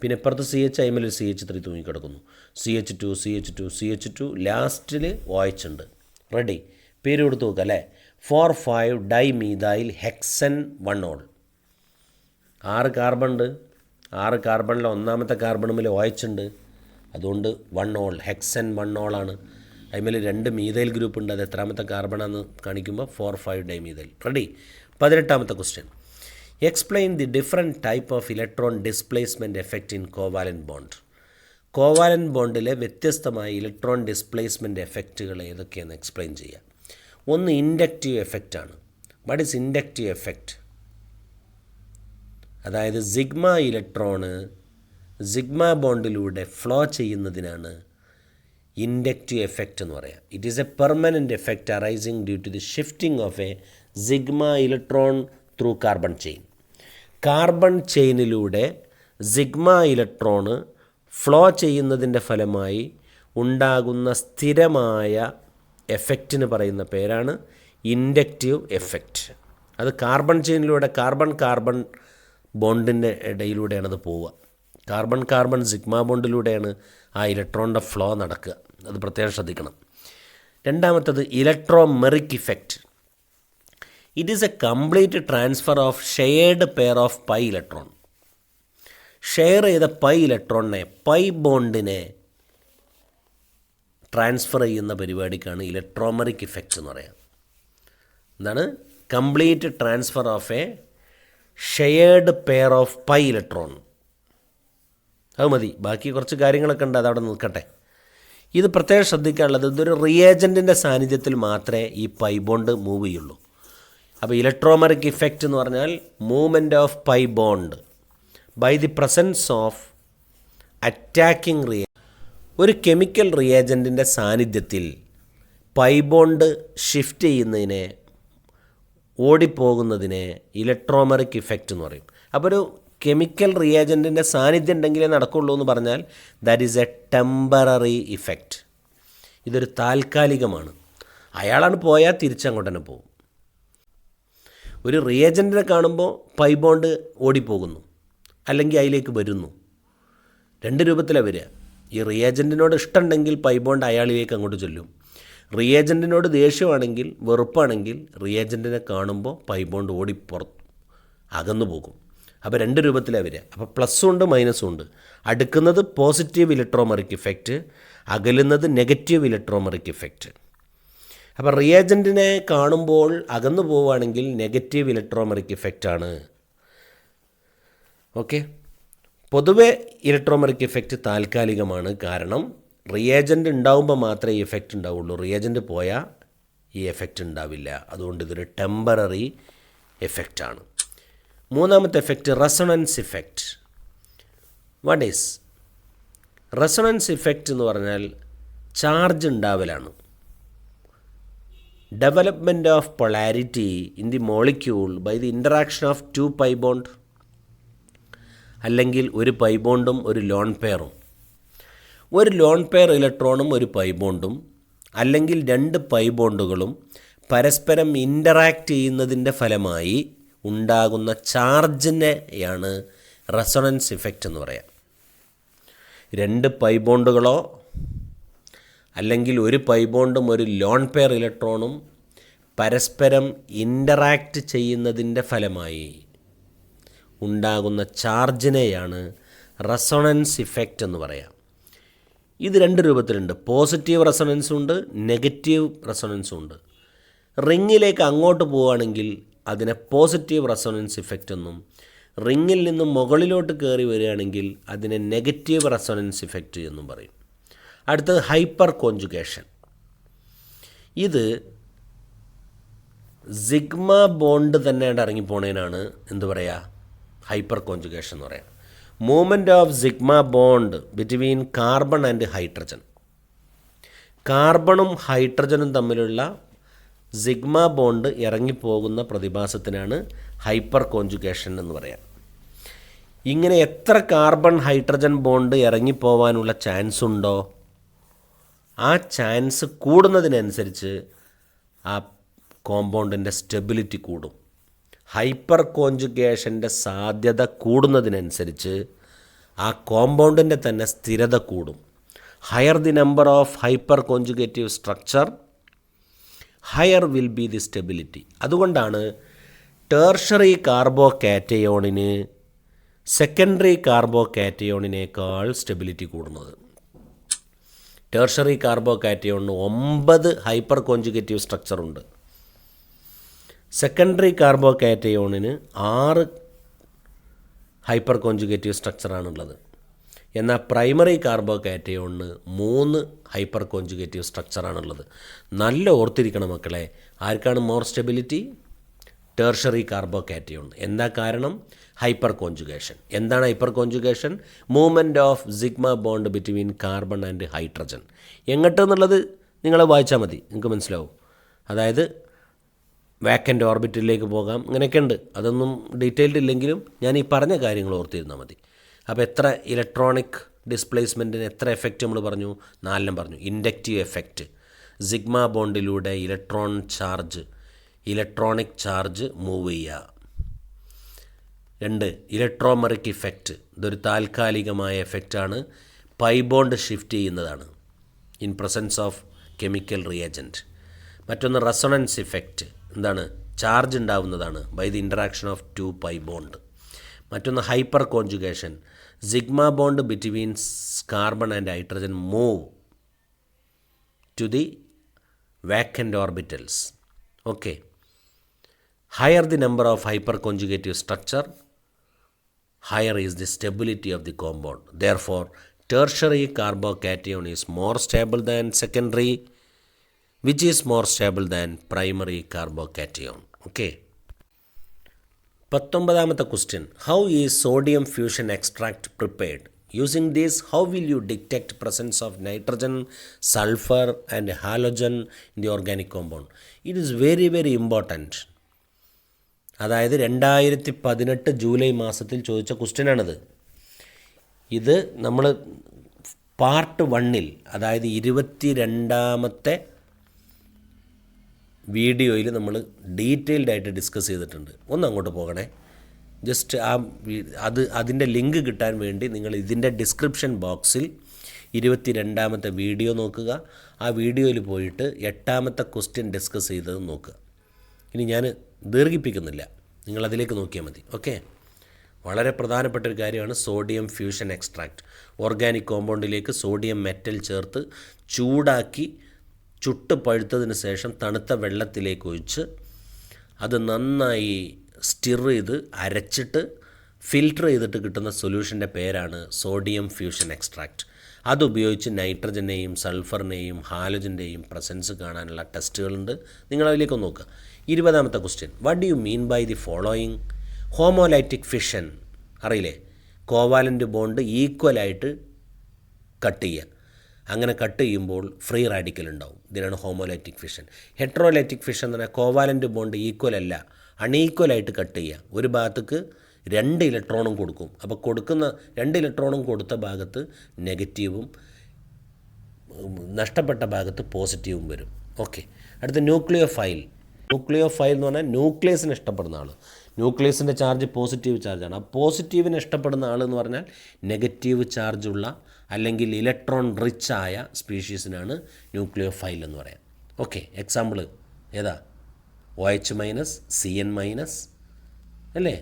പിന്നെ ഇപ്പുറത്ത് CH, അതിമേൽ CH3 തൂങ്ങിക്കിടക്കുന്നു. CH2, ലാസ്റ്റിൽ OH ഉണ്ട്. റെഡി? പേര് കൊടുത്ത് നോക്കുക അല്ലേ. 4,5 ഡൈമീഥൈൽ ഹെക്സൻ 1-ol. 6 കാർബൺ ഉണ്ട്. 6 കാർബണിലെ ഒന്നാമത്തെ കാർബണുമിൽ OH ഉണ്ട്. അതുകൊണ്ട് 1-ol, ഹെക്സൻ 1-ol ആണ്. അതിമേൽ 2 മീഥൈൽ ഗ്രൂപ്പ് ഉണ്ട്. അത് എത്രാമത്തെ കാർബണാന്ന് കാണിക്കുമ്പോൾ 4,5 ഡൈമീഥൈൽ. റെഡി? 18ാമത്തെ question. Explain the different type of electron displacement effect in covalent bond. Covalent ബോണ്ടിലെ വ്യത്യസ്തമായ ഇലക്ട്രോൺ ഡിസ്പ്ലേസ്മെൻറ്റ് എഫക്റ്റുകൾ ഏതൊക്കെയാണെന്ന് എക്സ്പ്ലെയിൻ ചെയ്യുക. ഒന്ന് ഇൻഡക്റ്റീവ് എഫക്റ്റാണ്. What is inductive effect? അതായത് സിഗ്മ ഇലക്ട്രോണ് സിഗ്മ ബോണ്ടിലൂടെ ഫ്ലോ ചെയ്യുന്നതിനാണ് ഇൻഡക്റ്റീവ് എഫക്റ്റ് എന്ന് പറയാം. It is a permanent effect arising due to the shifting of a sigma electron through carbon chain. കാർബൺ ചെയിനിലൂടെ സിഗ്മ ഇലക്ട്രോണ് ഫ്ലോ ചെയ്യുന്നതിൻ്റെ ഫലമായി ഉണ്ടാകുന്ന സ്ഥിരമായ എഫക്റ്റിന് പറയുന്ന പേരാണ് ഇൻഡക്റ്റീവ് എഫക്റ്റ്. അത് കാർബൺ ചെയിനിലൂടെ കാർബൺ ബോണ്ടിൻ്റെ ഇടയിലൂടെയാണ് അത് പോവുക. കാർബൺ സിഗ്മ ബോണ്ടിലൂടെയാണ് ആ ഇലക്ട്രോണിൻ്റെ ഫ്ലോ നടക്കുക. അത് പ്രത്യേകം ശ്രദ്ധിക്കണം. രണ്ടാമത്തത് electromeric effect. It is A complete transfer of shared pair of pi electron. Share ചെയ്ത പൈ ഇലക്ട്രോണിനെ, പൈ ബോണ്ടിനെ ട്രാൻസ്ഫർ ചെയ്യുന്ന പരിപാടിക്കാണ് ഇലക്ട്രോമെറിക് ഇഫക്റ്റ് എന്ന് പറയാം. എന്താണ്? Complete transfer of A shared pair of pi electron. അത് മതി. ബാക്കി കുറച്ച് കാര്യങ്ങളൊക്കെ ഉണ്ട്, അതവിടെ നിൽക്കട്ടെ. ഇത് പ്രത്യേകം ശ്രദ്ധിക്കാനുള്ളത്, ഇതൊരു റിയേജൻറ്റിൻ്റെ സാന്നിധ്യത്തിൽ മാത്രമേ ഈ പൈ ബോണ്ട് മൂവ് ചെയ്യുള്ളൂ. അപ്പോൾ ഇലക്ട്രോമെറിക് ഇഫക്റ്റ് എന്ന് പറഞ്ഞാൽ movement of pi bond by the presence of attacking ഒരു കെമിക്കൽ റിയേജൻറ്റിൻ്റെ സാന്നിധ്യത്തിൽ പൈ ബോണ്ട് ഷിഫ്റ്റ് ചെയ്യുന്നതിനെ, ഓടിപ്പോകുന്നതിനെ ഇലക്ട്രോമെറിക് ഇഫക്റ്റ് എന്ന് പറയും. അപ്പോൾ ഒരു കെമിക്കൽ റിയേജൻറ്റിൻ്റെ സാന്നിധ്യം ഉണ്ടെങ്കിലേ നടക്കുള്ളൂ എന്ന് പറഞ്ഞാൽ that is A temporary effect. ഇതൊരു താൽക്കാലികമാണ്. അയാളാണ് പോയാൽ തിരിച്ചങ്ങോട്ട് തന്നെ പോകും. ഒരു റിയേജൻറ്റിനെ കാണുമ്പോൾ പൈ ബോണ്ട് ഓടിപ്പോകുന്നു, അല്ലെങ്കിൽ അതിലേക്ക് വരുന്നു. രണ്ട് രൂപത്തിലാണ് വരിക. ഈ റിയേജൻറ്റിനോട് ഇഷ്ടമുണ്ടെങ്കിൽ പൈ ബോണ്ട് അയാളിലേക്ക് അങ്ങോട്ട് ചെല്ലും. റിയേജൻറ്റിനോട് ദേഷ്യമാണെങ്കിൽ, വെറുപ്പാണെങ്കിൽ റിയേജൻറ്റിനെ കാണുമ്പോൾ പൈ ബോണ്ട് ഓടി അകന്നു പോകും. അപ്പോൾ രണ്ട് രൂപത്തിലാണ് വരിക. അപ്പോൾ പ്ലസ്സും ഉണ്ട് മൈനസും ഉണ്ട്. അടുക്കുന്നത് പോസിറ്റീവ് ഇലക്ട്രോമെറിക് ഇഫക്റ്റ്, അകലുന്നത് നെഗറ്റീവ് ഇലക്ട്രോമെറിക് ഇഫക്റ്റ്. അപ്പോൾ റിയേജൻറ്റിനെ കാണുമ്പോൾ അകന്നു പോവുകയാണെങ്കിൽ നെഗറ്റീവ് ഇലക്ട്രോമെറിക് ഇഫക്റ്റാണ്. ഓക്കെ. പൊതുവെ ഇലക്ട്രോമെറിക് ഇഫക്റ്റ് താൽക്കാലികമാണ്. കാരണം റിയേജൻറ്റ് ഉണ്ടാവുമ്പോൾ മാത്രമേ ഈ എഫക്റ്റ് ഉണ്ടാവുള്ളൂ. റിയേജൻറ്റ് പോയാൽ ഈ എഫക്റ്റ് ഉണ്ടാവില്ല. അതുകൊണ്ട് ഇതൊരു ടെമ്പററി എഫക്റ്റാണ്. മൂന്നാമത്തെ effect resonance effect. What is resonance effect എന്ന് പറഞ്ഞാൽ ചാർജ് ഉണ്ടാവലാണ്. Development of polarity in the molecule by the interaction of two pi bond, അല്ലെങ്കിൽ ഒരു പൈ ബോണ്ടും ഒരു ലോൺ പെയറും, ഒരു ലോൺ പെയർ ഇലക്ട്രോണും ഒരു പൈ ബോണ്ടും, അല്ലെങ്കിൽ രണ്ട് പൈ ബോണ്ടുകളും പരസ്പരം ഇൻ്ററാക്റ്റ് ചെയ്യുന്നതിൻ്റെ ഫലമായി ഉണ്ടാകുന്ന ചാർജിനെയാണ് റെസൊണൻസ് ഇഫക്റ്റ് എന്ന് പറയാം. രണ്ട് പൈ ബോണ്ടുകളോ അല്ലെങ്കിൽ ഒരു പൈ ബോണ്ടും ഒരു ലോൺ പെയർ ഇലക്ട്രോണും പരസ്പരം ഇൻ്ററാക്റ്റ് ചെയ്യുന്നതിൻ്റെ ഫലമായി ഉണ്ടാകുന്ന ചാർജിനെയാണ് റെസൊണൻസ് ഇഫക്റ്റ് എന്ന് പറയാം. ഇത് രണ്ട് രൂപത്തിലുണ്ട്. പോസിറ്റീവ് റെസൊണൻസും ഉണ്ട്, നെഗറ്റീവ് റെസൊണൻസും ഉണ്ട്. റിങ്ങിലേക്ക് അങ്ങോട്ട് പോവുകയാണെങ്കിൽ അതിനെ പോസിറ്റീവ് റെസൊണൻസ് ഇഫക്റ്റ് എന്നും, റിങ്ങിൽ നിന്നും മുകളിലോട്ട് കയറി വരികയാണെങ്കിൽ അതിനെ നെഗറ്റീവ് റെസൊണൻസ് ഇഫക്റ്റ് എന്നും പറയും. അടുത്തത് ഹൈപ്പർ കോഞ്ചുഗേഷൻ. ഇത് സിഗ്മ ബോണ്ട് തന്നെ ഇറങ്ങിപ്പോണേനാണ് എന്ത് പറയുക, ഹൈപ്പർ കോഞ്ചുഗേഷൻ എന്ന് പറയാം. Movement of sigma bond between carbon and hydrogen. കാർബണും ഹൈഡ്രജനും തമ്മിലുള്ള സിഗ്മ ബോണ്ട് ഇറങ്ങിപ്പോകുന്ന പ്രതിഭാസത്തിനാണ് ഹൈപ്പർ കോഞ്ചുഗേഷൻ എന്ന് പറയാം. ഇങ്ങനെ എത്ര കാർബൺ ഹൈഡ്രജൻ ബോണ്ട് ഇറങ്ങിപ്പോവാനുള്ള ചാൻസ് ഉണ്ടോ, ആ ചാൻസ് കൂടുന്നതിനനുസരിച്ച് ആ കോമ്പൗണ്ടിൻ്റെ സ്റ്റെബിലിറ്റി കൂടും. ഹൈപ്പർ കോഞ്ചുഗേഷൻ്റെ സാധ്യത കൂടുന്നതിനനുസരിച്ച് ആ കോമ്പൗണ്ടിൻ്റെ തന്നെ സ്ഥിരത കൂടും. Higher the number of hyperconjugative structure, higher will be the stability. അതുകൊണ്ടാണ് ടേർഷറി കാർബോ കാറ്റയോണിന് സെക്കൻഡറി കാർബോ കാറ്റയോണിനേക്കാൾ സ്റ്റെബിലിറ്റി കൂടുന്നത്. ടേർഷറി കാർബോ കാറ്റയോണിന് 9 ഹൈപ്പർ കോഞ്ചുഗേറ്റീവ് സ്ട്രക്ചറുണ്ട്. സെക്കൻഡറി കാർബോ കാറ്റയോണിന് 6 ഹൈപ്പർ കോഞ്ചുഗേറ്റീവ് സ്ട്രക്ചറാണുള്ളത്. എന്നാൽ പ്രൈമറി കാർബോ കാറ്റയോണിന് 3 ഹൈപ്പർ കോഞ്ചുഗേറ്റീവ് സ്ട്രക്ചറാണുള്ളത്. നല്ല ഓർത്തിരിക്കണം മക്കളെ. ആർക്കാണ് more stability? Tertiary carbocation. എന്താ കാരണം? Hyperconjugation. എന്താണ് hyperconjugation? Movement of sigma bond between carbon and hydrogen. എങ്ങോട്ടെന്നുള്ളത് നിങ്ങൾ വായിച്ചാൽ മതി, നിങ്ങൾക്ക് മനസ്സിലാവും. അതായത് വാക്കൻ്റ് ഓർബിറ്റിലേക്ക് പോകാം, ഇങ്ങനെയൊക്കെ ഉണ്ട്. അതൊന്നും ഡീറ്റെയിൽഡ് ഇല്ലെങ്കിലും ഞാൻ ഈ പറഞ്ഞ കാര്യങ്ങൾ ഓർത്തിരുന്നാൽ മതി. അപ്പോൾ എത്ര ഇലക്ട്രോണിക് ഡിസ്പ്ലേസ്മെൻറ്റിന് എത്ര എഫക്റ്റ് നമ്മൾ പറഞ്ഞു? 4 പറഞ്ഞു. ഇൻഡക്റ്റീവ് എഫക്റ്റ്, സിഗ്മ ബോണ്ടിലൂടെ ഇലക്ട്രോണിക് ചാർജ് മൂവ് ചെയ്യുക. 2 ഇലക്ട്രോമെറിക് ഇഫക്റ്റ്. ഇതൊരു താൽക്കാലികമായ എഫക്റ്റാണ്, പൈ ബോണ്ട് ഷിഫ്റ്റ് ചെയ്യുന്നതാണ് in presence of chemical reagent. മറ്റൊന്ന് റെസൊണൻസ് ഇഫക്റ്റ്. എന്താണ്? ചാർജ് ഉണ്ടാവുന്നതാണ് by the interaction of 2 pi bond. മറ്റൊന്ന് hyperconjugation. Sigma bond between carbon and hydrogen move to the vacant orbitals. Okay. Higher the number of hyperconjugative structure, higher is the stability of the compound. Therefore, tertiary carbocation is more stable than secondary, which is more stable than primary carbocation. Okay. 19th question. How is sodium fusion extract prepared? Using this, how will you detect presence of nitrogen, sulfur and halogen in the organic compound? It is very, very important. അതായത് 2018 ജൂലൈ മാസത്തിൽ ചോദിച്ച ക്വസ്റ്റ്യനാണിത്. ഇത് നമ്മൾ പാർട്ട് 1-ൽ, അതായത് 22ാമത്തെ വീഡിയോയിൽ നമ്മൾ ഡീറ്റെയിൽഡായിട്ട് ഡിസ്കസ് ചെയ്തിട്ടുണ്ട്. ഒന്ന് അങ്ങോട്ട് പോകണേ. ജസ്റ്റ് അതിൻ്റെ ലിങ്ക് കിട്ടാൻ വേണ്ടി നിങ്ങൾ ഇതിൻ്റെ ഡിസ്ക്രിപ്ഷൻ ബോക്സിൽ 22ാമത്തെ വീഡിയോ നോക്കുക. ആ വീഡിയോയിൽ പോയിട്ട് 8ാമത്തെ ക്വസ്റ്റ്യൻ ഡിസ്കസ് ചെയ്തത് നോക്കുക. ഇനി ഞാൻ ദീർഘിപ്പിക്കുന്നില്ല, നിങ്ങളതിലേക്ക് നോക്കിയാൽ മതി. ഓക്കെ, വളരെ പ്രധാനപ്പെട്ട ഒരു കാര്യമാണ് സോഡിയം ഫ്യൂഷൻ എക്സ്ട്രാക്റ്റ്. ഓർഗാനിക് കോമ്പൗണ്ടിലേക്ക് സോഡിയം മെറ്റൽ ചേർത്ത് ചൂടാക്കി ചുട്ട് പഴുത്തതിന് ശേഷം തണുത്ത വെള്ളത്തിലേക്ക് ഒഴിച്ച് അത് നന്നായി സ്റ്റിർ ചെയ്ത് അരച്ചിട്ട് ഫിൽട്ടർ ചെയ്തിട്ട് കിട്ടുന്ന സൊല്യൂഷൻ്റെ പേരാണ് സോഡിയം ഫ്യൂഷൻ എക്സ്ട്രാക്റ്റ്. അതുപയോഗിച്ച് നൈട്രജനെയും സൾഫറിനെയും ഹാലോജൻ്റെയും പ്രസൻസ് കാണാനുള്ള ടെസ്റ്റുകളുണ്ട്. നിങ്ങളതിലേക്ക് നോക്കുക. 20ാമത്തെ question, what do you mean by the following? Homolytic fission അറിയില്ലേ? കോവാലൻ്റ് ബോണ്ട് ഈക്വലായിട്ട് കട്ട് ചെയ്യുക. അങ്ങനെ കട്ട് ചെയ്യുമ്പോൾ ഫ്രീ റാഡിക്കൽ ഉണ്ടാവും. ഇതിനാണ് ഹോമോലൈറ്റിക് ഫിഷൻ. ഹെട്രോലൈറ്റിക് ഫിഷൻ എന്ന് പറഞ്ഞാൽ കോവാലൻ്റ് ബോണ്ട് ഈക്വൽ അല്ല, അൺഈക്വലായിട്ട് കട്ട് ചെയ്യുക. ഒരു ഭാഗത്തേക്ക് 2 ഇലക്ട്രോണും കൊടുക്കും. അപ്പോൾ കൊടുക്കുന്ന 2 ഇലക്ട്രോണും കൊടുത്ത ഭാഗത്ത് നെഗറ്റീവും നഷ്ടപ്പെട്ട ഭാഗത്ത് പോസിറ്റീവും വരും. ഓക്കെ, അടുത്ത ന്യൂക്ലിയോഫൈൽ. ന്യൂക്ലിയോഫൈൽ എന്ന് പറഞ്ഞാൽ ന്യൂക്ലിയസിന് ഇഷ്ടപ്പെടുന്ന ആൾ. ന്യൂക്ലിയസിൻ്റെ ചാർജ് പോസിറ്റീവ് ചാർജാണ്. ആ പോസിറ്റീവിന് ഇഷ്ടപ്പെടുന്ന ആൾ എന്ന് പറഞ്ഞാൽ നെഗറ്റീവ് ചാർജുള്ള അല്ലെങ്കിൽ ഇലക്ട്രോൺ റിച്ച് ആയ സ്പീഷീസിനാണ് ന്യൂക്ലിയോഫൈൽ എന്ന് പറയാം. ഓക്കെ, എക്സാമ്പിൾ ഏതാ? OH-, CN-, അല്ലേ?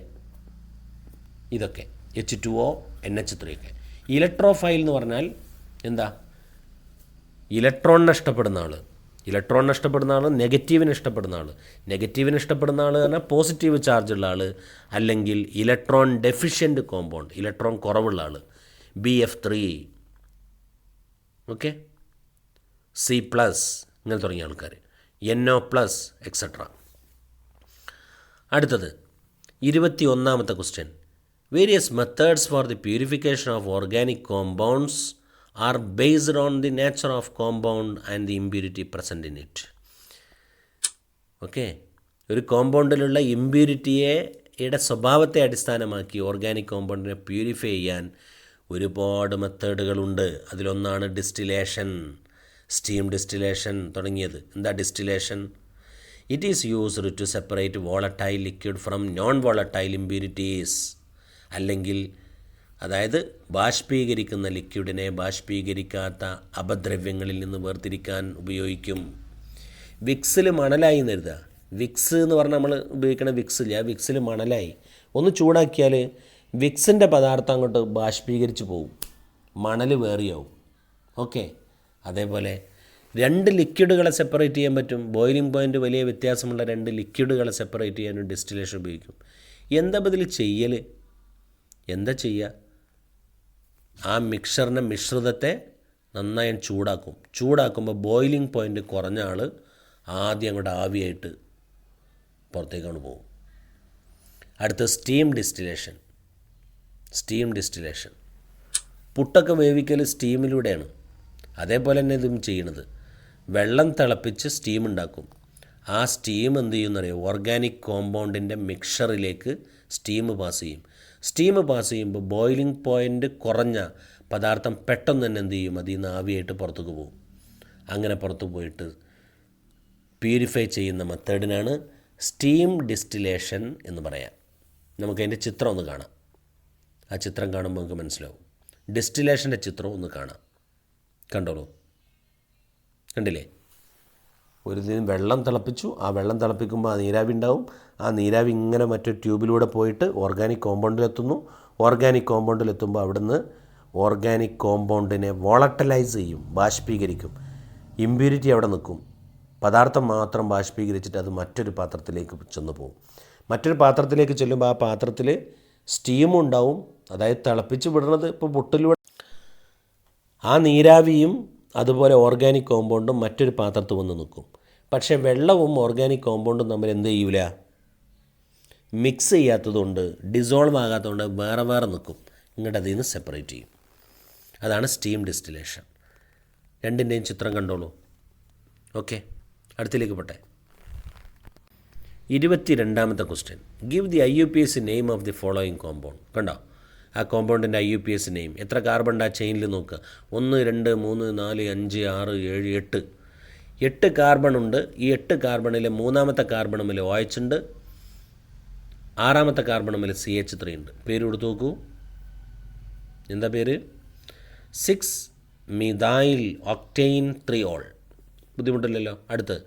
ഇതൊക്കെ H2O, NH3 ഒക്കെ. ഇലക്ട്രോഫൈൽ എന്ന് പറഞ്ഞാൽ എന്താ? ഇലക്ട്രോണിനെ ഇഷ്ടപ്പെടുന്ന ആൾ. ഇലക്ട്രോണിനെ ഇഷ്ടപ്പെടുന്ന ആൾ, നെഗറ്റീവിനെ ഇഷ്ടപ്പെടുന്ന ആൾ. നെഗറ്റീവിനെ ഇഷ്ടപ്പെടുന്ന ആൾ പറഞ്ഞാൽ പോസിറ്റീവ് ചാർജുള്ള ആൾ, അല്ലെങ്കിൽ ഇലക്ട്രോൺ ഡെഫിഷ്യൻ്റ് കോമ്പൗണ്ട്, ഇലക്ട്രോൺ കുറവുള്ള ആൾ. BF3, ഓക്കെ, C+, ഇങ്ങനെ തുടങ്ങിയ ആൾക്കാർ, NO+, എക്സെട്ര. അടുത്തത് 21ാമത്തെ question, various methods for the purification of organic compounds are based on the nature of compound and the impurity present in it. Okay, ഒരു കോമ്പൗണ്ടിലുള്ള ഇമ്പ്യൂരിറ്റിയുടെ സ്വഭാവത്തെ അടിസ്ഥാനമാക്കി ഓർഗാനിക് കോമ്പൗണ്ടിനെ പ്യൂരിഫൈ ചെയ്യാൻ ഒരുപാട് മെത്തേഡുകളുണ്ട്. അതിലൊന്നാണ് ഡിസ്റ്റിലേഷൻ, സ്റ്റീം ഡിസ്റ്റിലേഷൻ തുടങ്ങിയത്. എന്താ distillation? It is used to separate volatile liquid from non volatile impurities. അല്ലെങ്കിൽ അതായത് ബാഷ്പീകരിക്കുന്ന ലിക്വിഡിനെ ബാഷ്പീകരിക്കാത്ത അപദ്രവ്യങ്ങളിൽ നിന്ന് വേർതിരിക്കാൻ ഉപയോഗിക്കും. വിക്സിൽ മണലായി എന്ന് എഴുതുക. വിക്സ് എന്ന് പറഞ്ഞാൽ നമ്മൾ ഉപയോഗിക്കണ വിക്സ് ഇല്ല, വിക്സിൽ മണലായി. ഒന്ന് ചൂടാക്കിയാൽ വിക്സിൻ്റെ പദാർത്ഥം അങ്ങോട്ട് ബാഷ്പീകരിച്ച് പോവും, മണൽ വേറിയാവും. ഓക്കെ, അതേപോലെ 2 ലിക്വിഡുകളെ സെപ്പറേറ്റ് ചെയ്യാൻ പറ്റും. ബോയിലിംഗ് പോയിൻ്റ് വലിയ വ്യത്യാസമുള്ള 2 ലിക്വിഡുകളെ സെപ്പറേറ്റ് ചെയ്യാനും ഡിസ്റ്റിലേഷൻ ഉപയോഗിക്കും. എന്താ ബദൽ ചെയ്യൽ? എന്താ ചെയ്യുക? ആ മിശ്രിതത്തെ നന്നായി ചൂടാക്കും. ചൂടാക്കുമ്പോൾ ബോയിലിംഗ് പോയിൻ്റ് കുറഞ്ഞ ആൾ ആദ്യം അങ്ങോട്ട് ആവിയായിട്ട് പുറത്തേക്കാണ് പോകും. അടുത്ത സ്റ്റീം ഡിസ്റ്റിലേഷൻ. സ്റ്റീം ഡിസ്റ്റിലേഷൻ, പുട്ടൊക്കെ വേവിക്കൽ സ്റ്റീമിലൂടെയാണ്. അതേപോലെ തന്നെ ഇതും ചെയ്യണത്. വെള്ളം തിളപ്പിച്ച് സ്റ്റീം ഉണ്ടാക്കും. ആ സ്റ്റീം എന്ത് ചെയ്യുമെന്നറിയോ? ഓർഗാനിക് കോമ്പൗണ്ടിൻ്റെ മിക്സറിലേക്ക് സ്റ്റീം പാസ് ചെയ്യും. സ്റ്റീം പാസ് ചെയ്യുമ്പോൾ ബോയിലിംഗ് പോയിൻ്റ് കുറഞ്ഞ പദാർത്ഥം പെട്ടെന്ന് തന്നെ എന്ത് ചെയ്യും? അതിൽ നിന്ന് ആവിയായിട്ട് പുറത്തേക്ക് പോകും. അങ്ങനെ പുറത്തു പോയിട്ട് പ്യൂരിഫൈ ചെയ്യുന്ന മെത്തേഡിനാണ് സ്റ്റീം ഡിസ്റ്റിലേഷൻ എന്ന് പറയാം. നമുക്കതിൻ്റെ ചിത്രം ഒന്ന് കാണാം. ആ ചിത്രം കാണുമ്പോൾ നമുക്ക് മനസ്സിലാവും. ഡിസ്റ്റിലേഷൻ്റെ ചിത്രം ഒന്ന് കാണാം. കണ്ടോളൂ, കണ്ടില്ലേ? ഒരു ദിനം വെള്ളം തിളപ്പിച്ചു. ആ വെള്ളം തിളപ്പിക്കുമ്പോൾ ആ നീരാവി ഉണ്ടാവും. ആ നീരാവി ഇങ്ങനെ മറ്റൊരു ട്യൂബിലൂടെ പോയിട്ട് ഓർഗാനിക് കോമ്പൗണ്ടിലെത്തുന്നു. ഓർഗാനിക് കോമ്പൗണ്ടിലെത്തുമ്പോൾ അവിടുന്ന് ഓർഗാനിക് കോമ്പൗണ്ടിനെ വോളറ്റലൈസ് ചെയ്യും, ബാഷ്പീകരിക്കും. ഇമ്പ്യൂരിറ്റി അവിടെ നിൽക്കും. പദാർത്ഥം മാത്രം ബാഷ്പീകരിച്ചിട്ട് അത് മറ്റൊരു പാത്രത്തിലേക്ക് ചെന്ന് പോകും. മറ്റൊരു പാത്രത്തിലേക്ക് ചെല്ലുമ്പോൾ ആ പാത്രത്തിൽ സ്റ്റീമും ഉണ്ടാവും. അതായത് തിളപ്പിച്ച് വിടുന്നത് ഇപ്പോൾ പുട്ടിലൂടെ. ആ നീരാവിയും അതുപോലെ ഓർഗാനിക് കോമ്പൗണ്ടും മറ്റൊരു പാത്രത്തിൽ വന്ന് നിൽക്കും. പക്ഷേ വെള്ളവും ഓർഗാനിക് കോമ്പൗണ്ടും തമ്മിൽ എന്ത് ചെയ്യൂല? മിക്സ് ചെയ്യാത്തതുകൊണ്ട്, ഡിസോൾവ് ആകാത്തതുകൊണ്ട് വേറെ വേറെ നിൽക്കും. ഇങ്ങോട്ട് അതിൽ നിന്ന് സെപ്പറേറ്റ് ചെയ്യും. അതാണ് സ്റ്റീം ഡിസ്റ്റിലേഷൻ. രണ്ടിൻ്റെയും ചിത്രം കണ്ടോളൂ. ഓക്കെ, അടുത്തിലേക്ക് പോട്ടെ. 22ാമത്തെ question, give the IUPAC name of the following compound. കണ്ടോ? ആ കോമ്പൗണ്ടിൻ്റെ IUPAC നെയിം. എത്ര കാർബൺ ആ ചെയിനിൽ നോക്കുക. 1 2 3 4 5 6 7 8. 8 കാർബൺ ഉണ്ട്. ഈ 8 കാർബണിൽ മൂന്നാമത്തെ കാർബണുമിൽ OH ഉണ്ട്, 6ാമത്തെ കാർബണുമിൽ CH3 ഉണ്ട്. പേര് കൊടുത്തു നോക്കൂ. എന്താ പേര്? 6-methyl octane triol. ബുദ്ധിമുട്ടില്ലല്ലോ. അടുത്ത്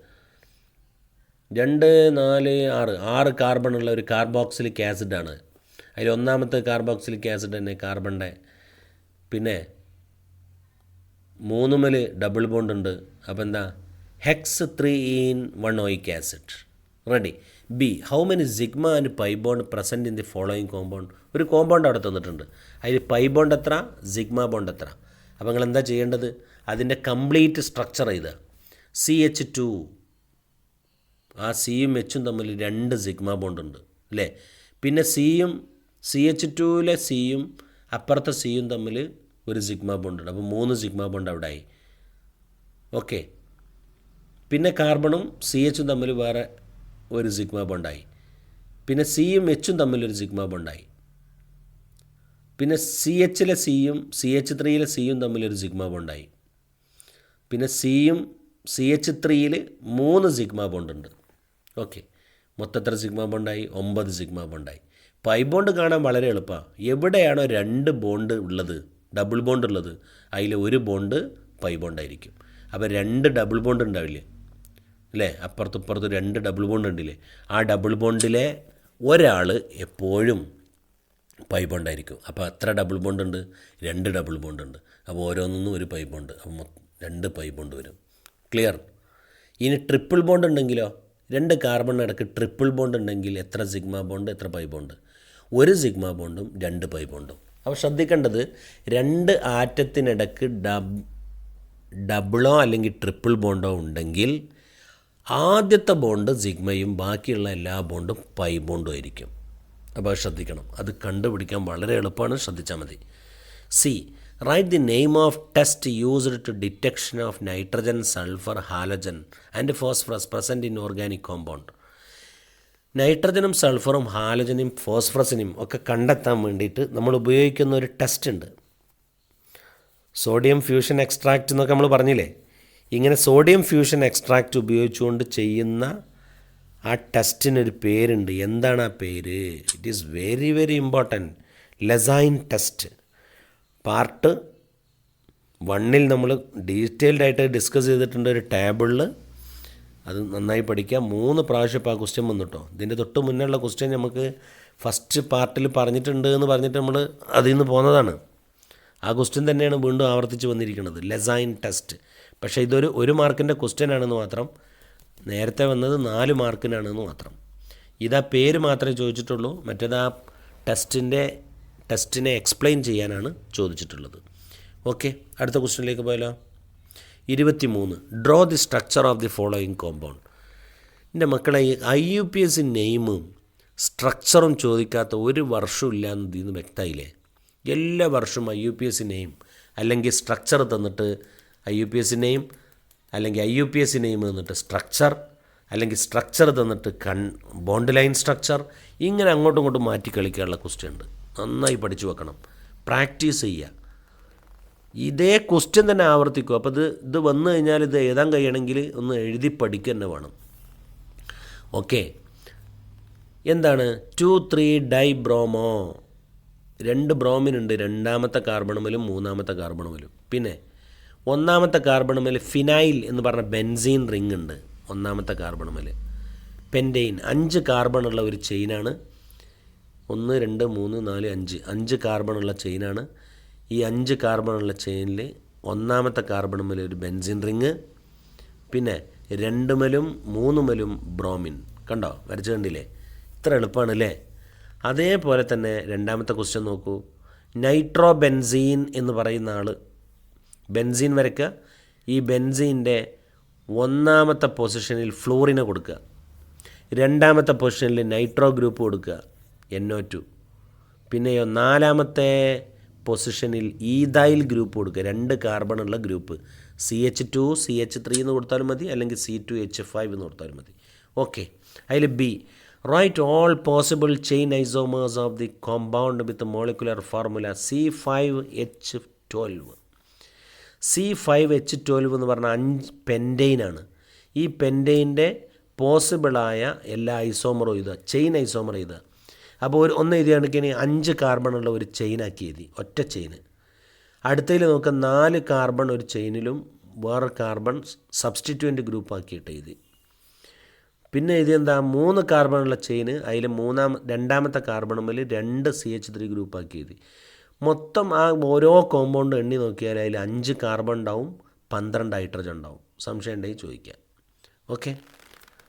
2, 4, 6 കാർബണുള്ള ഒരു കാർബോക്സിലിക് ആസിഡാണ്. അതിൽ ഒന്നാമത്തെ കാർബോക്സിലിക് ആസിഡ് തന്നെ കാർബണിൻ്റെ. പിന്നെ 3 ഡബിൾ ബോണ്ട് ഉണ്ട്. അപ്പോൾ എന്താ? HECS 3-in-1-oic acid. Ready. B, how many sigma and pi bond present in the following compound. ഒരു കോമ്പൗണ്ട് അവിടെ തന്നിട്ടുണ്ട്. അതിൽ പൈ ബോണ്ട് എത്ര, സിഗ്മ ബോണ്ട് എത്ര. അപ്പോൾ നിങ്ങൾ എന്താ ചെയ്യേണ്ടത്? അതിൻ്റെ കംപ്ലീറ്റ് സ്ട്രക്ചർ ചെയ്ത് CH2, ആ സിയും എച്ചും തമ്മിൽ 2 സിഗ്മ ബോണ്ട് ഉണ്ട് അല്ലേ. പിന്നെ CH2-ലെ സിയും അപ്പുറത്തെ സിയും തമ്മിൽ ഒരു സിഗ്മ ബോണ്ട് ഉണ്ട്. അപ്പോൾ 3 സിഗ്മ ബോണ്ട് അവിടെ ആയി. ഓക്കെ. പിന്നെ കാർബണും CHും തമ്മിൽ വേറെ ഒരു സിഗ്മ ബോണ്ടായി. പിന്നെ സിയും എച്ചും തമ്മിലൊരു സിഗ്മ ബോണ്ടായി. പിന്നെ CHലെ സിയും CH3-ലെ സിയും തമ്മിലൊരു സിഗ്മ ബോണ്ടായി. പിന്നെ സിയും CH3-ൽ 3 സിഗ്മ ബോണ്ടുണ്ട്. ഓക്കെ. മൊത്തം എത്ര സിഗ്മ ബോണ്ടായി? 9 സിഗ്മ ബോണ്ടായി. പൈ ബോണ്ട് കാണാൻ വളരെ എളുപ്പമാണ്. എവിടെയാണോ 2 ബോണ്ട് ഉള്ളത്, ഡബിൾ ബോണ്ട് ഉള്ളത്, അതിൽ ഒരു ബോണ്ട് പൈ ബോണ്ടായിരിക്കും. അപ്പോൾ 2 ഡബിൾ ബോണ്ട് ഉണ്ടാവില്ലേ അല്ലേ? അപ്പുറത്തും 2 ഡബിൾ ബോണ്ട് ഉണ്ടില്ലേ? ആ ഡബിൾ ബോണ്ടിലെ ഒരാൾ എപ്പോഴും പൈ ബോണ്ടായിരിക്കും. അപ്പോൾ എത്ര ഡബിൾ ബോണ്ട് ഉണ്ട്? 2 ഡബിൾ ബോണ്ട് ഉണ്ട്. അപ്പോൾ ഓരോന്നും ഒരു പൈ ബോണ്ട്. അപ്പോൾ 2 പൈ ബോണ്ട് വരും. ക്ലിയർ? ഇനി ട്രിപ്പിൾ ബോണ്ട് ഉണ്ടെങ്കിലോ? 2 കാർബണിനിടക്ക് ട്രിപ്പിൾ ബോണ്ട് ഉണ്ടെങ്കിൽ എത്ര സിഗ്മ ബോണ്ട്, എത്ര പൈ ബോണ്ട്? 1 സിഗ്മ ബോണ്ടും 2 പൈ ബോണ്ടും. അപ്പോൾ ശ്രദ്ധിക്കേണ്ടത്, 2 ആറ്റത്തിനിടക്ക് ഡബിളോ അല്ലെങ്കിൽ ട്രിപ്പിൾ ബോണ്ടോ ഉണ്ടെങ്കിൽ ആദ്യത്തെ ബോണ്ട് സിഗ്മയും ബാക്കിയുള്ള എല്ലാ ബോണ്ടും പൈ ബോണ്ടും ആയിരിക്കും. അപ്പോൾ ശ്രദ്ധിക്കണം. അത് കണ്ടുപിടിക്കാൻ വളരെ എളുപ്പമാണ്. ശ്രദ്ധിച്ചാൽ മതി. C, write the name of test used to detection of nitrogen, sulphur, halogen and phosphorus present in organic compound. നൈട്രജനും സൾഫറും ഹാലജനും ഫോസ്ഫറസിനും ഒക്കെ കണ്ടെത്താൻ വേണ്ടിയിട്ട് നമ്മൾ ഉപയോഗിക്കുന്ന ഒരു ടെസ്റ്റ് ഉണ്ട്. സോഡിയം ഫ്യൂഷൻ എക്സ്ട്രാക്റ്റ് എന്നൊക്കെ നമ്മൾ പറഞ്ഞില്ലേ. ഇങ്ങനെ സോഡിയം ഫ്യൂഷൻ എക്സ്ട്രാക്റ്റ് ഉപയോഗിച്ചുകൊണ്ട് ചെയ്യുന്ന ആ ടെസ്റ്റിനൊരു പേരുണ്ട്. എന്താണ് ആ പേര്? It is very very important. Lassaigne test. Part 1-ൽ നമ്മൾ ഡീറ്റെയിൽഡായിട്ട് ഡിസ്കസ് ചെയ്തിട്ടുണ്ട് ഒരു ടേബിളിൽ. അത് നന്നായി പഠിക്കുക. 3 പ്രാവശ്യം ഇപ്പോൾ ആ ക്വസ്റ്റ്യൻ വന്നിട്ടോ. ഇതിൻ്റെ തൊട്ട് മുന്നുള്ള ക്വസ്റ്റ്യൻ നമുക്ക് ഫസ്റ്റ് പാർട്ടിൽ പറഞ്ഞിട്ടുണ്ട് എന്ന് പറഞ്ഞിട്ട് നമ്മൾ അതിൽ നിന്ന് പോകുന്നതാണ്. ആ ക്വസ്റ്റ്യൻ തന്നെയാണ് വീണ്ടും ആവർത്തിച്ച് വന്നിരിക്കുന്നത്, ലെസൈൻ ടെസ്റ്റ്. പക്ഷേ ഇതൊരു 1 മാർക്കിൻ്റെ ക്വസ്റ്റ്യൻ ആണെന്ന് മാത്രം. നേരത്തെ വന്നത് 4 മാർക്കിനാണെന്ന് മാത്രം. ഇതാ പേര് മാത്രമേ ചോദിച്ചിട്ടുള്ളൂ. മറ്റേത് ആ ടെസ്റ്റിനെ എക്സ്പ്ലെയിൻ ചെയ്യാനാണ് ചോദിച്ചിട്ടുള്ളത്. ഓക്കെ, അടുത്ത ക്വസ്റ്റ്യനിലേക്ക് പോയാലോ. 23. Draw the structure of the following compound. എൻ്റെ മക്കളെ, IUPAC നെയിമും സ്ട്രക്ചറും ചോദിക്കാത്ത ഒരു വർഷവും ഇല്ല എന്ന് ഇതിൽ നിന്ന് വ്യക്തമായില്ലേ? എല്ലാ വർഷവും IUPAC നെയിം അല്ലെങ്കിൽ സ്ട്രക്ചർ തന്നിട്ട് IUPAC നെയിം, അല്ലെങ്കിൽ IUPAC നെയിം തന്നിട്ട് സ്ട്രക്ചർ, അല്ലെങ്കിൽ സ്ട്രക്ചർ തന്നിട്ട് ബോണ്ട് ലൈൻ സ്ട്രക്ചർ, ഇങ്ങനെ അങ്ങോട്ടും ഇങ്ങോട്ടും മാറ്റി കളിക്കാനുള്ള ക്വസ്റ്റ്യൻ ഉണ്ട്. നന്നായി പഠിച്ചു വെക്കണം, പ്രാക്ടീസ് ചെയ്യുക. ഇതേ ക്വസ്റ്റ്യൻ തന്നെ ആവർത്തിക്കും. അപ്പോൾ ഇത് വന്നു കഴിഞ്ഞാൽ ഇത് എഴുതാൻ കഴിയണമെങ്കിൽ ഒന്ന് എഴുതി പഠിക്കുക തന്നെ വേണം. ഓക്കെ, എന്താണ് 2,3 ഡൈബ്രോമോ? 2 ബ്രോമിനുണ്ട്, 2ാമത്തെ കാർബണുമിലും 3ാമത്തെ കാർബണുമിലും. പിന്നെ 1ാമത്തെ കാർബണുമിൽ ഫിനൈൽ എന്ന് പറഞ്ഞ ബെൻസീൻ റിങ് ഉണ്ട്. 1ാമത്തെ കാർബണുമിൽ പെൻറ്റെയിൻ 5 കാർബണുള്ള ഒരു ചെയിനാണ്. 1, 2, 3, 4, 5 കാർബണുള്ള ചെയിനാണ്. ഈ 5 കാർബണുള്ള ചെയിനിൽ 1ാമത്തെ കാർബണുമിൽ ഒരു ബെൻസീൻ റിങ്, പിന്നെ 2-മലും 3-മലും ബ്രോമിൻ. കണ്ടോ? വരച്ച് കണ്ടില്ലേ? ഇത്ര എളുപ്പമാണല്ലേ? അതേപോലെ തന്നെ 2ാമത്തെ ക്വസ്റ്റ്യൻ നോക്കൂ. നൈട്രോ ബെൻസീൻ എന്ന് പറയുന്ന ആൾ, ബെൻസീൻ വരയ്ക്കുക. ഈ ബെൻസീൻ്റെ 1ാമത്തെ പൊസിഷനിൽ ഫ്ലൂറിനെ കൊടുക്കുക, 2ാമത്തെ പൊസിഷനിൽ നൈട്രോ ഗ്രൂപ്പ് കൊടുക്കുക, NO2. പിന്നെയോ 4ാമത്തെ പൊസിഷനിൽ ഈഥൈൽ ഗ്രൂപ്പ് കൊടുക്കുക, 2 കാർബണുള്ള ഗ്രൂപ്പ്, CH2 CH3 എന്ന് കൊടുത്താലും മതി, അല്ലെങ്കിൽ C2H5 എന്ന് കൊടുത്താലും മതി. ഓക്കെ, അതിൽ B, write all possible chain isomers of the compound with molecular formula C5H12. C5H12 എന്ന് പറഞ്ഞാൽ 5 പെൻറ്റെയിനാണ്. ഈ പെൻറ്റെയിൻ്റെ പോസിബിളായ എല്ലാ ഐസോമറും എഴുതുക, ചെയിൻ ഐസോമർ എഴുതുക. അപ്പോൾ ഒന്ന് എഴുതിയാണെങ്കിൽ 5 കാർബണുള്ള ഒരു ചെയിനാക്കി എഴുതി, ഒറ്റ ചെയിന്. അടുത്തതിൽ നോക്കുക 4 കാർബൺ ഒരു ചെയിനിലും വേറെ കാർബൺ സബ്സ്റ്റിറ്റ്യൂവൻ്റ് ഗ്രൂപ്പാക്കിയിട്ട് എഴുതി. പിന്നെ എഴുതി എന്താ 3 കാർബണുള്ള ചെയിന്, അതിൽ രണ്ടാമത്തെ കാർബണുമിൽ 2 CH3 ഗ്രൂപ്പാക്കി എഴുതി. മൊത്തം ആ ഓരോ കോമ്പൗണ്ട് എണ്ണി നോക്കിയാൽ അതിൽ 5 കാർബൺ ഉണ്ടാവും, 12 ഹൈഡ്രജൻ ഉണ്ടാവും. സംശയം ഉണ്ടെങ്കിൽ ചോദിക്കാം. ഓക്കെ,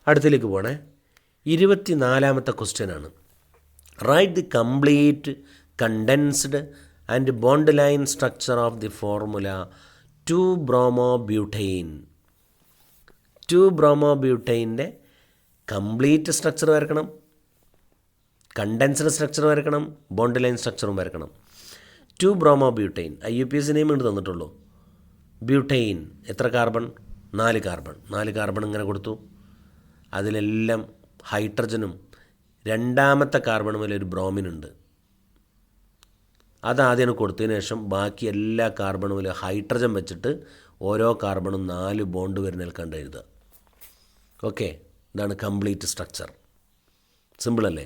അടുത്തിലേക്ക് പോകണേ. 24ാമത്തെ ക്വസ്റ്റ്യനാണ്. Write the complete condensed and bond line structure of the formula 2-bromobutane. 2-bromobutaneൻ്റെ കംപ്ലീറ്റ് സ്ട്രക്ചർ വരക്കണം, കണ്ടൻസ്ഡ് സ്ട്രക്ചർ വരക്കണം, ബോണ്ട് ലൈൻ സ്ട്രക്ചറും വരക്കണം. 2-bromobutane IUPAC നെയിം കൊണ്ട് തന്നിട്ടുള്ളൂ. ബ്യൂട്ടൈൻ എത്ര കാർബൺ? 4 കാർബൺ. 4 കാർബൺ ഇങ്ങനെ കൊടുത്തു. അതിലെല്ലാം ഹൈഡ്രജനും രണ്ടാമത്തെ കാർബണുമിൽ ഒരു ബ്രോമിനുണ്ട്. അതാദ്യം കൊടുത്തതിന് ശേഷം ബാക്കി എല്ലാ കാർബണുമിൽ ഹൈഡ്രജൻ വെച്ചിട്ട് ഓരോ കാർബണും 4 ബോണ്ട് വരുന്നതിൽ കണ്ട് എഴുതുക. ഓക്കെ, ഇതാണ് കംപ്ലീറ്റ് സ്ട്രക്ചർ. സിമ്പിളല്ലേ?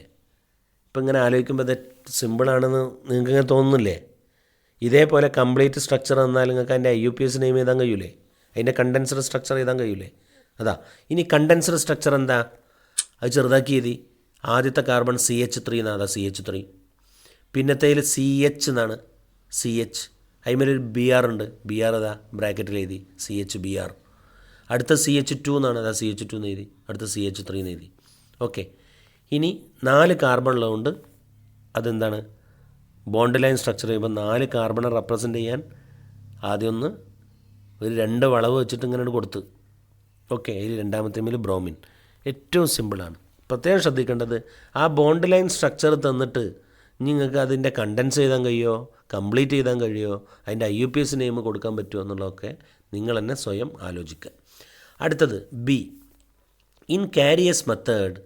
ഇപ്പം ഇങ്ങനെ ആലോചിക്കുമ്പോൾ ഇത് സിമ്പിളാണെന്ന് നിങ്ങൾക്ക് ഇങ്ങനെ തോന്നുന്നില്ലേ? ഇതേപോലെ കംപ്ലീറ്റ് സ്ട്രക്ചർ എന്നാൽ നിങ്ങൾക്ക് അതിൻ്റെ IUPAC നെയിം എഴുതാൻ കഴിയൂലേ? അതിൻ്റെ കണ്ടൻസ്ഡ് സ്ട്രക്ചർ എഴുതാൻ കഴിയൂലേ? അതാ. ഇനി കണ്ടൻസ്ഡ് സ്ട്രക്ചർ എന്താ? അത് ചെറുതാക്കി എഴുതി. ആദ്യത്തെ കാർബൺ CH3 എന്നാണ്, അതാ CH3. പിന്നത്തേൽ CH എന്നാണ്, CH. അതിന്മേലൊരു BR ഉണ്ട്, BR അതാ ബ്രാക്കറ്റിൽ എഴുതി, CHBr. അടുത്ത CH2 എന്നാണ്, അതാ CH2 എന്ന് എഴുതി. അടുത്ത CH3 എന്ന് എഴുതി. ഓക്കെ, ഇനി 4 കാർബൺ ഉള്ളതുകൊണ്ട് അതെന്താണ്? ബോണ്ട് ലൈൻ സ്ട്രക്ചർ ചെയ്യുമ്പോൾ 4 കാർബണെ റെപ്രസെൻ്റ് ചെയ്യാൻ ആദ്യം ഒരു 2 വളവ് വെച്ചിട്ട് ഇങ്ങനെ കൊടുത്ത്. ഓക്കെ, ഇതിൽ രണ്ടാമത്തെ മേൽ ബ്രോമിൻ. ഏറ്റവും സിമ്പിളാണ്. പ്രത്യേകം ശ്രദ്ധിക്കേണ്ടത്, ആ ബോണ്ട് ലൈൻ സ്ട്രക്ചർ തന്നിട്ട് നിങ്ങൾക്ക് അതിൻ്റെ കണ്ടൻസ് എഴുതാൻ കഴിയുമോ, കംപ്ലീറ്റ് ചെയ്താൻ കഴിയുമോ, അതിൻ്റെ IUPAC നെയിം കൊടുക്കാൻ പറ്റുമോ എന്നുള്ളതൊക്കെ നിങ്ങൾ തന്നെ സ്വയം ആലോചിക്കുക. അടുത്തത് B. In Carius method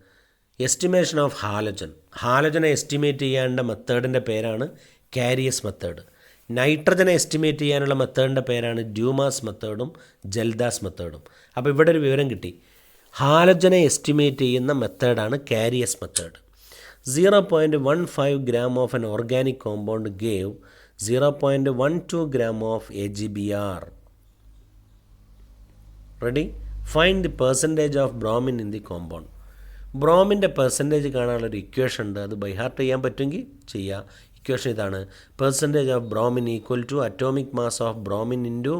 estimation of halogen. ഹാലജനെ എസ്റ്റിമേറ്റ് ചെയ്യാനുള്ള മെത്തേഡിൻ്റെ പേരാണ് കാരിയസ് മെത്തേഡ്. നൈട്രജനെ എസ്റ്റിമേറ്റ് ചെയ്യാനുള്ള മെത്തേഡിൻ്റെ പേരാണ് ഡ്യൂമാസ് മെത്തേഡും ജൽദാസ് മെത്തേഡും. അപ്പോൾ ഇവിടെ ഒരു വിവരം കിട്ടി. ഹാലജനെ എസ്റ്റിമേറ്റ് ചെയ്യുന്ന മെത്തേഡാണ് carriers method. 0.15 gram of an organic compound gave 0.12 gram of AgBr. Ready? Find the percentage of bromine in the compound. ബ്രോമിൻ്റെ പെർസെൻറ്റേജ് കാണാനുള്ളൊരു ഇക്വേഷൻ ഉണ്ട്. അത് ബൈ ഹാർട്ട് ചെയ്യാൻ പറ്റുമെങ്കിൽ ചെയ്യുക. ഇക്വേഷൻ ഇതാണ്: percentage of bromine equal to atomic mass of bromine into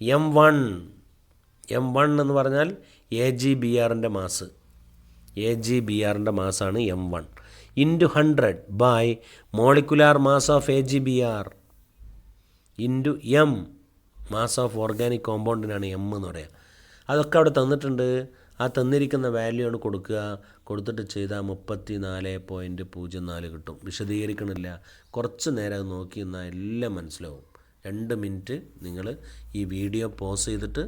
M1. M1 എന്ന് പറഞ്ഞാൽ AgBrൻ്റെ മാസ്. AgBrൻ്റെ മാസാണ് M1 into 100 by molecular mass of AgBr into M mass of organic കോമ്പൗണ്ടിനാണ് M എന്ന് പറയുക. അതൊക്കെ അവിടെ തന്നിട്ടുണ്ട്. ആ തന്നിരിക്കുന്ന വാല്യൂ ആണ് കൊടുക്കുക. കൊടുത്തിട്ട് ചെയ്താൽ 34.04 കിട്ടും. വിശദീകരിക്കണില്ല, കുറച്ച് നേരം അത് നോക്കി എന്നാൽ എല്ലാം മനസ്സിലാവും. 2 മിനിറ്റ് നിങ്ങൾ ഈ വീഡിയോ പോസ് ചെയ്തിട്ട്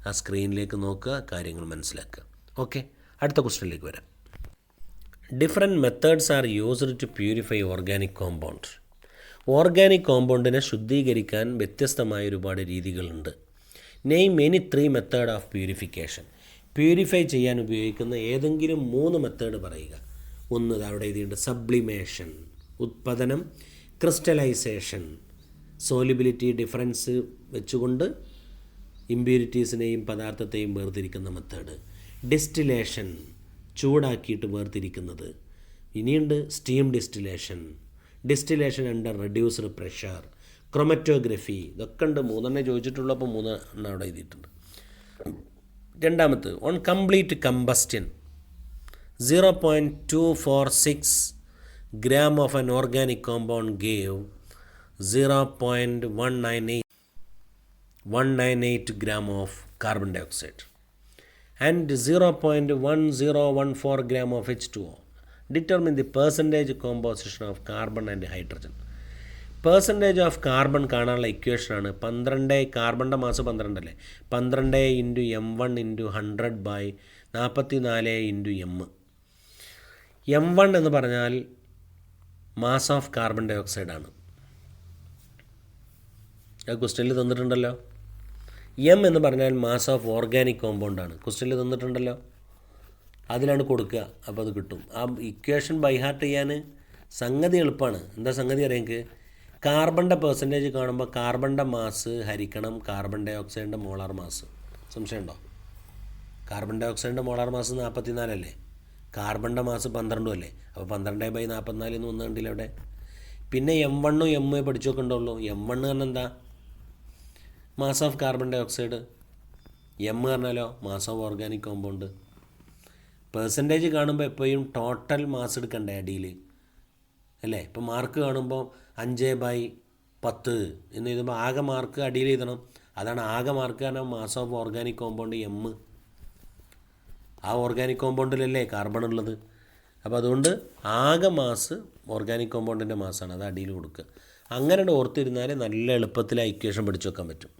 ആ സ്ക്രീനിലേക്ക് നോക്കുക, കാര്യങ്ങൾ മനസ്സിലാക്കുക. ഓക്കെ, അടുത്ത ക്വസ്റ്റ്യനിലേക്ക് വരാം. Different methods are used to purify organic compound. Organic കോമ്പൗണ്ടിനെ ശുദ്ധീകരിക്കാൻ വ്യത്യസ്തമായ ഒരുപാട് രീതികളുണ്ട്. Name any 3 method of purification. Purify ചെയ്യാൻ ഉപയോഗിക്കുന്ന ഏതെങ്കിലും 3 മെത്തേഡ് പറയുക. ഒന്ന് അവിടെ എഴുതിയിട്ടുണ്ട്: സബ്ലിമേഷൻ ഉത്പതനം, ക്രിസ്റ്റലൈസേഷൻ സോലിബിലിറ്റി ഡിഫറൻസ് വെച്ചുകൊണ്ട് ഇമ്പ്യൂരിറ്റീസിനെയും പദാർത്ഥത്തെയും വേർതിരിക്കുന്ന മെത്തേഡ്, ഡിസ്റ്റിലേഷൻ ചൂടാക്കിയിട്ട് വേർതിരിക്കുന്നത്, ഇനിയുണ്ട് steam distillation under reduced pressure, chromatography. ഇതൊക്കെ ഉണ്ട്. 3 ചോദിച്ചിട്ടുള്ളൂ, അപ്പോൾ 3 അവിടെ എഴുതിയിട്ടുണ്ട്. രണ്ടാമത് on complete combustion 0.246 gram of an organic compound gave 0.198 gram of carbon dioxide and 0.1014 gram of H2O. Determine the percentage composition of carbon and hydrogen. Percentage of carbon കാണാനുള്ള ഇക്വേഷനാണ് 12. കാർബണിൻ്റെ മാസ് 12 അല്ലേ? 12 into M1 into 100 by 44 into M1 എന്ന് പറഞ്ഞാൽ മാസ് ഓഫ് കാർബൺ ഡൈ ഓക്സൈഡാണ്. അത് ക്വസ്റ്റ്യനിൽ തന്നിട്ടുണ്ടല്ലോ. എം എന്ന് പറഞ്ഞാൽ മാസ് ഓഫ് ഓർഗാനിക് കോമ്പൗണ്ടാണ്. ക്വസ്റ്റ്യനിൽ തന്നിട്ടുണ്ടല്ലോ, അതിലാണ് കൊടുക്കുക. അപ്പോൾ അത് കിട്ടും. ആ ഇക്വേഷൻ ബൈ ഹാർട്ട് ചെയ്യാൻ സംഗതി എളുപ്പമാണ്. എന്താ സംഗതി അറിയാം എനിക്ക്? കാർബണിൻ്റെ പെർസെൻറ്റേജ് കാണുമ്പോൾ കാർബണിൻ്റെ മാസ് ഹരിക്കണം കാർബൺ ഡൈ ഓക്സൈഡിൻ്റെ മോളാർ മാസ്. സംശയമുണ്ടോ? കാർബൺ ഡൈ ഓക്സൈഡിൻ്റെ മോളാർ മാസ് 44 അല്ലേ, കാർബണിൻ്റെ മാസ് 12 അല്ലേ, അപ്പോൾ 12/44 എന്ന് വന്നു കണ്ടില്ല അവിടെ. പിന്നെ M1 M പഠിച്ചു നോക്കണ്ടുള്ളൂ. M1 പറഞ്ഞാൽ എന്താ? Mass of carbon dioxide. M പറഞ്ഞാലോ mass of organic compound. Percentage കാണുമ്പോൾ എപ്പോഴും ടോട്ടൽ മാസ് എടുക്കണ്ടേ അടിയിൽ അല്ലേ? ഇപ്പോൾ മാർക്ക് കാണുമ്പോൾ 5/10 എന്ന് എഴുതുമ്പോൾ ആകെ മാർക്ക് അടിയിൽ എഴുതണം. അതാണ് ആകെ മാർക്ക്. കാരണം mass of organic compound M. ആ ഓർഗാനിക് കോമ്പൗണ്ടിലല്ലേ കാർബൺ ഉള്ളത്. അപ്പോൾ അതുകൊണ്ട് ആകെ മാസ് ഓർഗാനിക് കോമ്പൗണ്ടിൻ്റെ മാസാണ്, അത് അടിയിൽ കൊടുക്കുക. അങ്ങനെ ഓർത്തിരുന്നാൽ നല്ല എളുപ്പത്തിൽ ആ ഇക്വേഷൻ പഠിച്ചു വെക്കാൻ പറ്റും.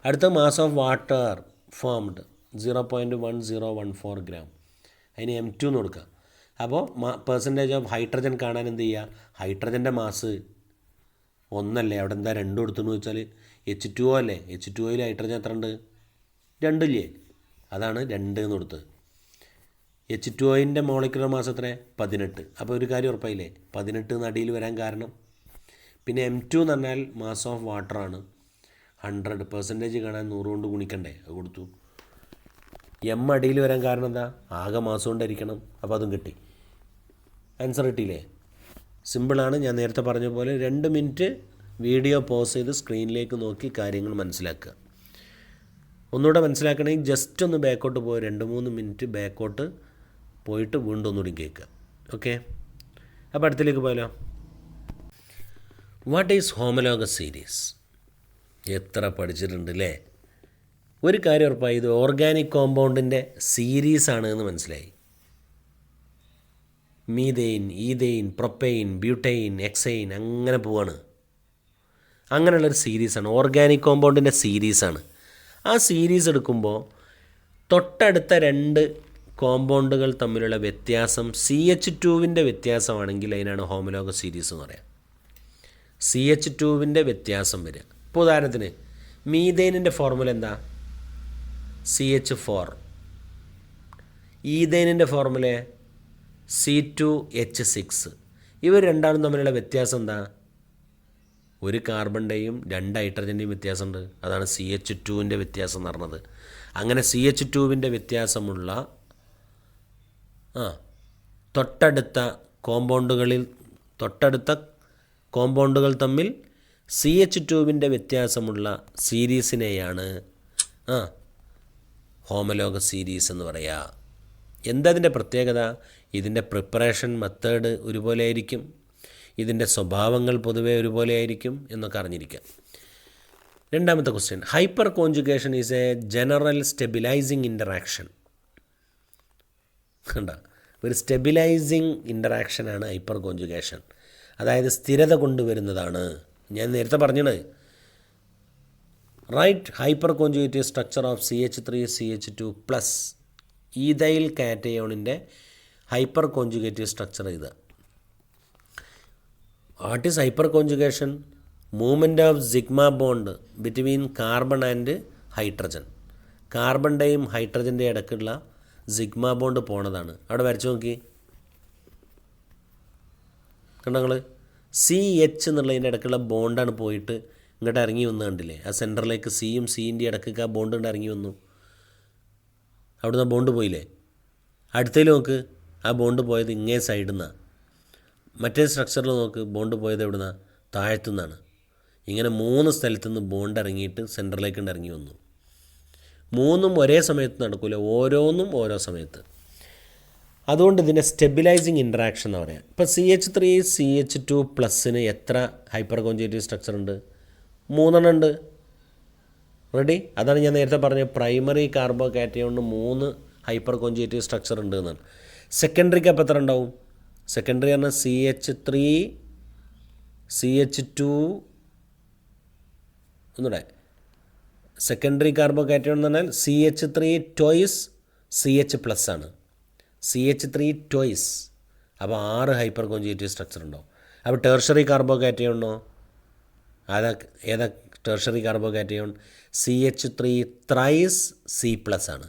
അടുത്ത mass of water formed 0.1014 gram. അതിന് M2 എന്ന് കൊടുക്കുക. അപ്പോൾ പെർസെൻറ്റേജ് ഓഫ് ഹൈഡ്രജൻ കാണാൻ എന്ത് ചെയ്യുക? ഹൈഡ്രജൻ്റെ മാസ് 1 അല്ലേ, അവിടെ എന്താ 2 കൊടുത്തെന്ന് വെച്ചാൽ H2O അല്ലേ, H2Oയിൽ ഹൈഡ്രജൻ എത്ര ഉണ്ട്? 2 ഇല്ലേ, അതാണ് 2 എന്ന് കൊടുത്തത്. H2Oൻ്റെ മോളിക്കുലർ മാസ് എത്ര? 18. അപ്പോൾ ഒരു കാര്യം ഉറപ്പായില്ലേ, 18 എന്ന് അടിയിൽ വരാൻ കാരണം. പിന്നെ M2 എന്ന് പറഞ്ഞാൽ മാസ് ഓഫ് വാട്ടറാണ്, 100. പെർസെൻറ്റേജ് കാണാൻ 100 കൊണ്ട് ഗുണിക്കണ്ടേ, അത് കൊടുത്തു. M അടിയിൽ വരാൻ കാരണം എന്താ? ആകെ മാസം കൊണ്ടായിരിക്കണം. അപ്പോൾ അതും കിട്ടി. ആൻസർ കിട്ടിയില്ലേ? സിമ്പിളാണ്. ഞാൻ നേരത്തെ പറഞ്ഞ പോലെ 2 മിനിറ്റ് വീഡിയോ പോസ് ചെയ്ത് സ്ക്രീനിലേക്ക് നോക്കി കാര്യങ്ങൾ മനസ്സിലാക്കുക. ഒന്നുകൂടെ മനസ്സിലാക്കണമെങ്കിൽ ജസ്റ്റ് ഒന്ന് ബാക്കോട്ട് പോയി 2-3 മിനിറ്റ് ബാക്കോട്ട് പോയിട്ട് വീണ്ടും ഒന്നുകൂടി കേൾക്കുക. ഓക്കെ, അപ്പോൾ അടുത്തിലേക്ക് പോയാലോ. What is homologous series? എത്ര പഠിച്ചിട്ടുണ്ട് അല്ലേ? ഒരു കാര്യം ഉറപ്പായി, ഇത് ഓർഗാനിക് കോമ്പൗണ്ടിൻ്റെ സീരീസാണ് എന്ന് മനസ്സിലായി. മീതെയിൻ, ഈതെയിൻ, പ്രൊപ്പെയിൻ, ബ്യൂട്ടെയിൻ, എക്സൈൻ, അങ്ങനെ പോവാണ്. അങ്ങനെയുള്ളൊരു സീരീസാണ്, ഓർഗാനിക് കോമ്പൗണ്ടിൻ്റെ സീരീസാണ്. ആ സീരീസ് എടുക്കുമ്പോൾ തൊട്ടടുത്ത 2 കോമ്പൗണ്ടുകൾ തമ്മിലുള്ള വ്യത്യാസം CH2വിൻ്റെ വ്യത്യാസമാണെങ്കിൽ അതിനാണ് ഹോമലോഗസ് സീരീസ് എന്ന് പറയാം. CH2വിൻ്റെ വ്യത്യാസം വരിക. ഇപ്പോൾ ഉദാഹരണത്തിന് മീതെയിനിൻ്റെ ഫോർമുല എന്താ? CH4. ഈതെയിനിൻ്റെ ഫോർമുല C2H6. ഇവർ രണ്ടാളും തമ്മിലുള്ള വ്യത്യാസം എന്താ? ഒരു കാർബണിൻ്റെയും 2 ഹൈഡ്രജൻ്റെയും വ്യത്യാസമുണ്ട്. അതാണ് CH2വിൻ്റെ വ്യത്യാസം എന്ന് പറഞ്ഞത്. അങ്ങനെ CH2വിൻ്റെ വ്യത്യാസമുള്ള തൊട്ടടുത്ത കോമ്പൗണ്ടുകൾ തമ്മിൽ CH2വിൻ്റെ വ്യത്യാസമുള്ള സീരീസിനെയാണ് ഹോമലോഗസ് സീരീസ് എന്ന് പറയുക. എന്താ ഇതിൻ്റെ പ്രത്യേകത? ഇതിൻ്റെ പ്രിപ്പറേഷൻ മെത്തേഡ് ഒരുപോലെ ആയിരിക്കും, ഇതിൻ്റെ സ്വഭാവങ്ങൾ പൊതുവേ ഒരുപോലെ ആയിരിക്കും എന്നൊക്കെ അറിഞ്ഞിരിക്കുക. രണ്ടാമത്തെ question, hyper conjugation is A general stabilising interaction. കണ്ട, ഒരു സ്റ്റെബിലൈസിങ് ഇൻ്ററാക്ഷനാണ് ഹൈപ്പർ കോൺജുഗേഷൻ. അതായത് സ്ഥിരത കൊണ്ടുവരുന്നതാണ്. ഞാൻ നേരത്തെ പറഞ്ഞത് write hyper conjugative structure of CH3CH2+ ethyl കാറ്റയോണിൻ്റെ ഹൈപ്പർ കോൺജുഗേറ്റീവ് സ്ട്രക്ചർ ഇത്. What is hyper conjugation? Movement of sigma bond between carbon and hydrogen. കാർബണിൻ്റെയും ഹൈഡ്രജൻ്റെയും ഇടയ്ക്കുള്ള സിഗ്മ ബോണ്ട് പോണതാണ്. അവിടെ വരച്ച് നോക്കി കണ്ടോ നിങ്ങൾ? CH എന്നുള്ളതിൻ്റെ ഇടയ്ക്കുള്ള ബോണ്ടാണ് പോയിട്ട് ഇങ്ങോട്ട് ഇറങ്ങി വന്നു കണ്ടില്ലേ? ആ സെൻറ്ററിലേക്ക് സിയും സിൻ്റെ ഇടയ്ക്കൊക്കെ ആ ബോണ്ട് കൊണ്ട് ഇറങ്ങി വന്നു. അവിടുന്ന് ആ ബോണ്ട് പോയില്ലേ? അടുത്തതിൽ നോക്ക്, ആ ബോണ്ട് പോയത് ഇങ്ങേ സൈഡിൽ നിന്നാണ്. മറ്റേ സ്ട്രക്ചറിൽ നോക്ക്, ബോണ്ട് പോയത് എവിടെ നിന്നാണ്? താഴത്തു നിന്നാണ്. ഇങ്ങനെ 3 സ്ഥലത്തുനിന്ന് ബോണ്ട് ഇറങ്ങിയിട്ട് സെൻറ്ററിലേക്ക് ഇറങ്ങി വന്നു. 3ഉം ഒരേ സമയത്ത് നടക്കില്ല, ഓരോന്നും ഓരോ സമയത്ത്. അതുകൊണ്ട് ഇതിൻ്റെ സ്റ്റെബിലൈസിങ് ഇൻട്രാക്ഷൻ എന്ന് പറയാം. ഇപ്പോൾ CH3CH2+ എത്ര ഹൈപ്പർ കോൺജുഗേറ്റീവ് സ്ട്രക്ചർ ഉണ്ട്? 3 ഉണ്ട്. റെഡി? അതാണ് ഞാൻ നേരത്തെ പറഞ്ഞത്, പ്രൈമറി കാർബോ കാറ്റയോണിന് 3 ഹൈപ്പർ കോൺജുഗേറ്റീവ് സ്ട്രക്ചർ ഉണ്ട് എന്നാണ്. സെക്കൻഡറിക്ക് അപ്പോൾ എത്ര ഉണ്ടാവും? സെക്കൻഡറി പറഞ്ഞാൽ CH3 CH2 ഒന്നുകൂടെ. സെക്കൻഡറി കാർബോ കാറ്റയോൺ എന്ന് പറഞ്ഞാൽ CH3 ട്വൈസ് CH+ ആണ്. CH3 twice. അപ്പോൾ 6 ഹൈപ്പർ കോൺജുഗേറ്റീവ് സ്ട്രക്ചർ ഉണ്ടാവും. അപ്പോൾ ടെർഷറി കാർബോ കാറ്റയോണോ? ഏതാ tertiary carbo cation? CH3 thrice C+ ആണ്.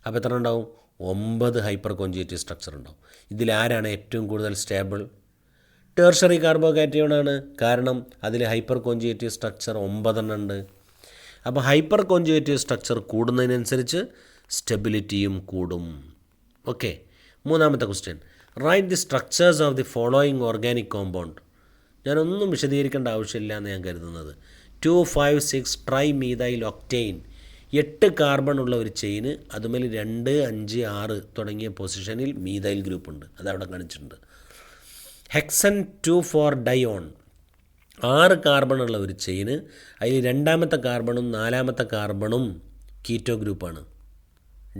അപ്പോൾ എത്ര ഉണ്ടാവും? 9 ഹൈപ്പർ കോഞ്ചുഗേറ്റീവ് സ്ട്രക്ചർ ഉണ്ടാവും. ഇതിലാരാണ് ഏറ്റവും കൂടുതൽ സ്റ്റേബിൾ? ടെർഷറി കാർബോകാറ്റയോണാണ്. കാരണം അതിൽ ഹൈപ്പർ കോഞ്ചുഗേറ്റീവ് സ്ട്രക്ചർ 9 ഉണ്ട്. അപ്പോൾ ഹൈപ്പർ കോഞ്ചുഗേറ്റീവ് സ്ട്രക്ചർ കൂടുന്നതിനനുസരിച്ച് സ്റ്റെബിലിറ്റിയും കൂടും. ഓക്കെ. മൂന്നാമത്തെ question, write the structures of the following organic compound. ഞാനൊന്നും വിശദീകരിക്കേണ്ട ആവശ്യമില്ല എന്ന് ഞാൻ കരുതുന്നത്. 2,5,6 ട്രൈമീഥൈൽ ഒക്ടെയ്ൻ, 8 കാർബൺ ഉള്ള ഒരു ചെയിന്, അതുമേൽ 2, 5, 6 തുടങ്ങിയ പൊസിഷനിൽ മീഥൈൽ ഗ്രൂപ്പ് ഉണ്ട്. അതവിടെ കാണിച്ചിട്ടുണ്ട്. ഹെക്സൻ 2,4 ഡയോൺ, 6 കാർബൺ ഉള്ള ഒരു ചെയിന്, അതിൽ 2ാമത്തെ കാർബണും 4ാമത്തെ കാർബണും കീറ്റോ ഗ്രൂപ്പാണ്.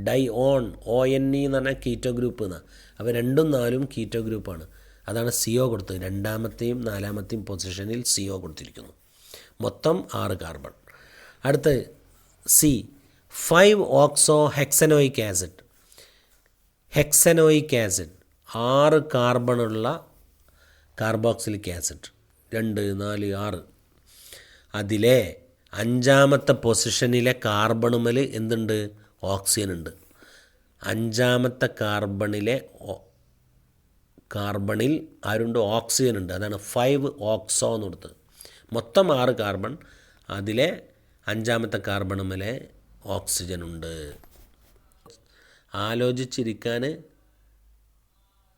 ഡയോൺ ONE എന്ന് പറഞ്ഞാൽ കീറ്റോ ഗ്രൂപ്പ് എന്നാണ്. അപ്പോൾ 2ഉം 4ഉം കീറ്റോ ഗ്രൂപ്പാണ്. അതാണ് CO കൊടുത്തത്. 2ാമത്തെയും 4ാമത്തെയും പൊസിഷനിൽ CO കൊടുത്തിരിക്കുന്നു. മൊത്തം 6 കാർബൺ. അടുത്ത് C, 5 oxo hexanoic acid. Hexanoic acid 6 കാർബണുള്ള കാർബോക്സിലിക് ആസിഡ്. 2, 4, 6. അതിലെ 5ാമത്തെ പൊസിഷനിലെ കാർബണുമേൽ എന്തുണ്ട്? ഓക്സിജൻ ഉണ്ട്. 5ാമത്തെ കാർബണിൽ ആരുണ്ട്? ഓക്സിജൻ ഉണ്ട്. അതാണ് 5 ഓക്സോ എന്ന് കൊടുത്തത്. മൊത്തം 6 കാർബൺ, അതിലെ 5ാമത്തെ കാർബണുമേലെ ഓക്സിജൻ ഉണ്ട്. ആലോചിച്ചിരിക്കാൻ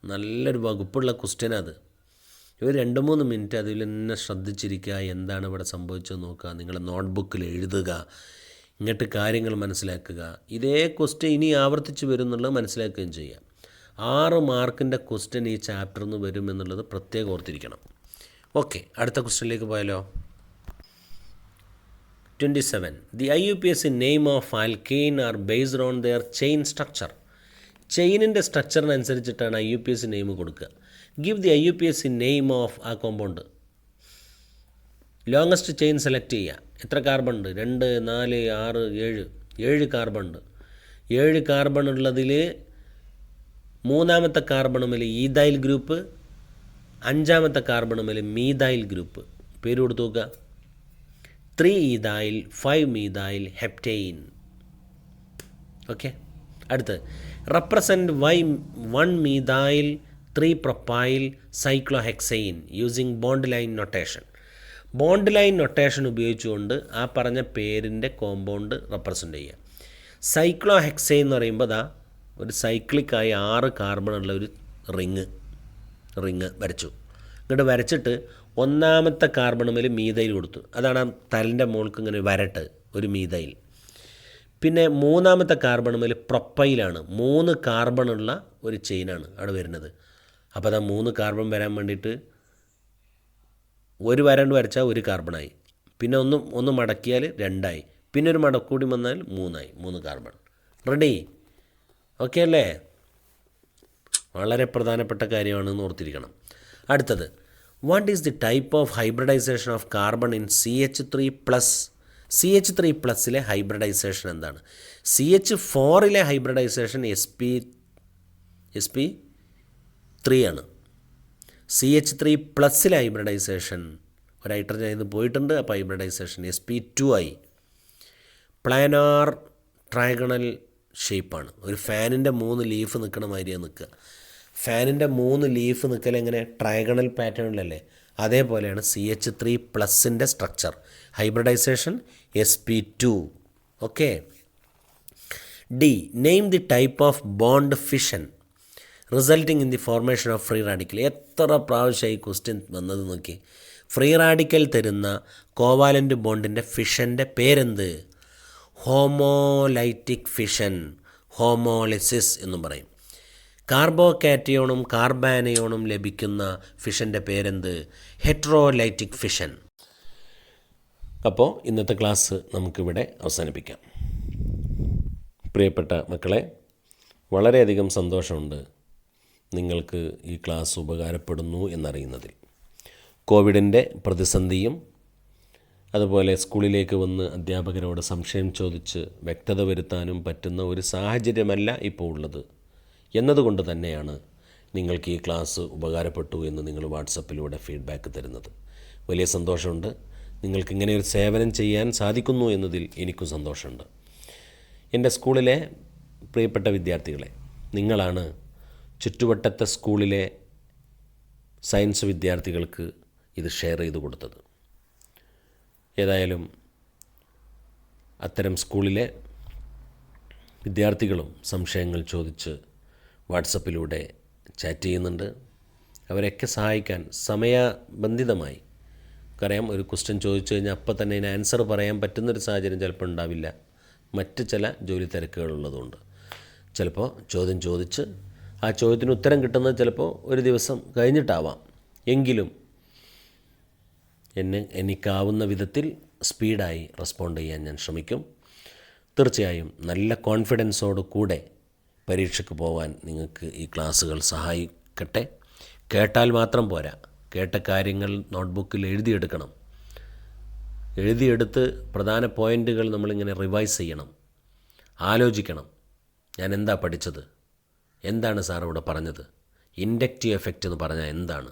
നല്ലൊരു വകുപ്പുള്ള ക്വസ്റ്റ്യനാണ് അത്. ഒരു 2-3 മിനിറ്റ് അതിൽ തന്നെ ശ്രദ്ധിച്ചിരിക്കുക, എന്താണ് ഇവിടെ സംഭവിച്ചത് നോക്കുക, നിങ്ങളുടെ നോട്ട്ബുക്കിൽ എഴുതുക, ഇങ്ങോട്ട് കാര്യങ്ങൾ മനസ്സിലാക്കുക. ഇതേ ക്വസ്റ്റ്യൻ ഇനി ആവർത്തിച്ച് വരും എന്നുള്ളത് മനസ്സിലാക്കുകയും ചെയ്യാം. 6 മാർക്കിൻ്റെ ക്വസ്റ്റ്യൻ ഈ ചാപ്റ്ററിൽ നിന്ന് വരും എന്നുള്ളത് പ്രത്യേകം ഓർത്തിരിക്കണം. ഓക്കെ, അടുത്ത ക്വസ്റ്റ്യനിലേക്ക് പോയാലോ. 27. The IUPAC name of alkane are based on their chain structure. ചെയിനിൻ്റെ സ്ട്രക്ചറിനനുസരിച്ചിട്ടാണ് IUPAC നെയിം കൊടുക്കുക. Give the IUPAC name of ആ കോമ്പൗണ്ട്. ലോങ്ങസ്റ്റ് ചെയിൻ സെലക്ട് ചെയ്യുക. എത്ര കാർബൺ ഉണ്ട്? 2, 4, 6, 7. 7 കാർബൺ ഉണ്ട്. 7 കാർബൺ ഉള്ളതിൽ 3ാമത്തെ കാർബണുമേൽ ഈഥൈൽ ഗ്രൂപ്പ്, 5ാമത്തെ കാർബണുമേൽ മീഥൈൽ ഗ്രൂപ്പ്. പേര് കൊടുത്തു നോക്കുക. 3 ഈഥൈൽ, 5 മീഥൈൽ ഹെപ്റ്റെയിൻ. ഓക്കെ. അടുത്ത് represent 1 methyl 3 propyl cyclohexane using bond line notation. Bond line notation ഉപയോഗിച്ചുകൊണ്ട് ആ പറഞ്ഞ പേരിൻ്റെ കോമ്പൗണ്ട് റെപ്രസെൻ്റ് ചെയ്യുക. സൈക്ലോഹെക്സെയിൻ എന്ന് പറയുമ്പോൾ അതാ ഒരു സൈക്ലിക്കായി 6 കാർബണുള്ള ഒരു റിങ് വരച്ചു. ഇങ്ങോട്ട് വരച്ചിട്ട് 1ാമത്തെ കാർബണുമേൽ മീഥൈൽ കൊടുത്തു. അതാണ് ആ തലിൻ്റെ മുകൾക്ക് ഇങ്ങനെ വരട്ട് ഒരു മീഥൈൽ. പിന്നെ 3ാമത്തെ കാർബണുമേൽ പ്രൊപ്പൈലാണ്. 3 കാർബണുള്ള ഒരു ചെയിനാണ് അവിടെ വരുന്നത്. അപ്പോൾ അതാ 3 കാർബൺ വരാൻ വേണ്ടിയിട്ട് ഒരു വരണ്ട് വരച്ചാൽ 1 കാർബണായി. പിന്നെ ഒന്ന് മടക്കിയാൽ 2ആയി. പിന്നെ ഒരു മടക്കൂടി വന്നാൽ 3ആയി. 3 കാർബൺ. റെഡി? ഓക്കെ അല്ലേ? വളരെ പ്രധാനപ്പെട്ട കാര്യമാണെന്ന് ഓർത്തിരിക്കണം. അടുത്തത്, what is the type of hybridisation of carbon in CH3+? CH3+ലെ ഹൈബ്രിഡൈസേഷൻ എന്താണ്? CH4ലെ ഹൈബ്രിഡൈസേഷൻ sp3 ആണ്. CH3+ലെ ഹൈബ്രിഡൈസേഷൻ ഒരു ഹൈഡ്രജൻ ഇത് പോയിട്ടുണ്ട്. അപ്പോൾ ഹൈബ്രിഡൈസേഷൻ sp2 ആയി. പ്ലാനാർ ട്രയഗണൽ ഷേപ്പാണ്. ഒരു ഫാനിൻ്റെ 3 ലീഫ് നിൽക്കണ മാതിരിയാണ് നിൽക്കുക. ഫാനിൻ്റെ 3 ലീഫ് നിൽക്കലെങ്ങനെ? ട്രയഗണൽ പാറ്റേണിലല്ലേ? അതേപോലെയാണ് CH3+ൻ്റെ structure. Hybridisation sp2. Okay. D, name the type of bond fission resulting in the formation of free radical. എത്ര പ്രാവശ്യമായി ക്വസ്റ്റ്യൻ വന്നത് നോക്കി. ഫ്രീ റാഡിക്കൽ തരുന്ന കോവാലൻ്റ് ബോണ്ടിൻ്റെ ഫിഷൻ്റെ പേരെന്ത്? ഹോമോലൈറ്റിക് ഫിഷൻ, ഹോമോളിസിസ് എന്നും പറയും. കാർബോകാറ്റയോണും കാർബാനയോണും ലഭിക്കുന്ന ഫിഷൻ്റെ പേരെന്ത്? ഹെട്രോലൈറ്റിക് ഫിഷൻ. അപ്പോൾ ഇന്നത്തെ ക്ലാസ് നമുക്കിവിടെ അവസാനിപ്പിക്കാം. പ്രിയപ്പെട്ട മക്കളെ, വളരെയധികം സന്തോഷമുണ്ട് നിങ്ങൾക്ക് ഈ ക്ലാസ് ഉപകാരപ്പെടുന്നു എന്നറിയുന്നതിൽ. കോവിഡിൻ്റെ പ്രതിസന്ധിയും അതുപോലെ സ്കൂളിലേക്ക് വന്ന് അധ്യാപകരോട് സംശയം ചോദിച്ച് വ്യക്തത വരുത്താനും പറ്റുന്ന ഒരു സാഹചര്യമല്ല ഇപ്പോൾ ഉള്ളത് എന്നതുകൊണ്ട് തന്നെയാണ് നിങ്ങൾക്ക് ഈ ക്ലാസ് ഉപകാരപ്പെട്ടു എന്ന് നിങ്ങൾ വാട്സപ്പിലൂടെ ഫീഡ്ബാക്ക് തരുന്നത്. വലിയ സന്തോഷമുണ്ട്. നിങ്ങൾക്കിങ്ങനെ ഒരു സേവനം ചെയ്യാൻ സാധിക്കുന്നു എന്നതിൽ എനിക്കും സന്തോഷമുണ്ട്. എൻ്റെ സ്കൂളിലെ പ്രിയപ്പെട്ട വിദ്യാർത്ഥികളെ, നിങ്ങളാണ് ചുറ്റുവട്ടത്തെ സ്കൂളിലെ സയൻസ് വിദ്യാർത്ഥികൾക്ക് ഇത് ഷെയർ ചെയ്ത് കൊടുത്തത്. ഏതായാലും അത്തരം സ്കൂളിലെ വിദ്യാർത്ഥികളും സംശയങ്ങൾ ചോദിച്ച് വാട്സപ്പിലൂടെ ചാറ്റ് ചെയ്യുന്നുണ്ട്. അവരെയൊക്കെ സഹായിക്കാൻ സമയബന്ധിതമായി, അറിയാം, ഒരു ക്വസ്റ്റ്യൻ ചോദിച്ചു കഴിഞ്ഞാൽ അപ്പം തന്നെ അതിന് ആൻസർ പറയാൻ പറ്റുന്നൊരു സാഹചര്യം ചിലപ്പോൾ ഉണ്ടാവില്ല. മറ്റ് ചില ജോലി തിരക്കുകളുള്ളതുകൊണ്ട് ചിലപ്പോൾ ചോദ്യം ചോദിച്ച് ആ ചോദ്യത്തിന് ഉത്തരം കിട്ടുന്നത് ചിലപ്പോൾ ഒരു ദിവസം കഴിഞ്ഞിട്ടാവാം. എങ്കിലും എനിക്കാവുന്ന വിധത്തിൽ സ്പീഡായി റെസ്പോണ്ട് ചെയ്യാൻ ഞാൻ ശ്രമിക്കും. തീർച്ചയായും നല്ല കോൺഫിഡൻസോട് കൂടെ പരീക്ഷയ്ക്ക് പോകാൻ നിങ്ങൾക്ക് ഈ ക്ലാസ്സുകൾ സഹായിക്കട്ടെ. കേട്ടാൽ മാത്രം പോരാ, കേട്ട കാര്യങ്ങൾ നോട്ട്ബുക്കിൽ എഴുതിയെടുക്കണം. എഴുതിയെടുത്ത് പ്രധാന പോയിൻ്റുകൾ നമ്മളിങ്ങനെ റിവൈസ് ചെയ്യണം, ആലോചിക്കണം. ഞാൻ എന്താ പഠിച്ചത്, എന്താണ് സാർ ഇവിടെ പറഞ്ഞത്, ഇൻഡക്റ്റീവ് എഫക്റ്റ് എന്ന് പറഞ്ഞാൽ എന്താണ്,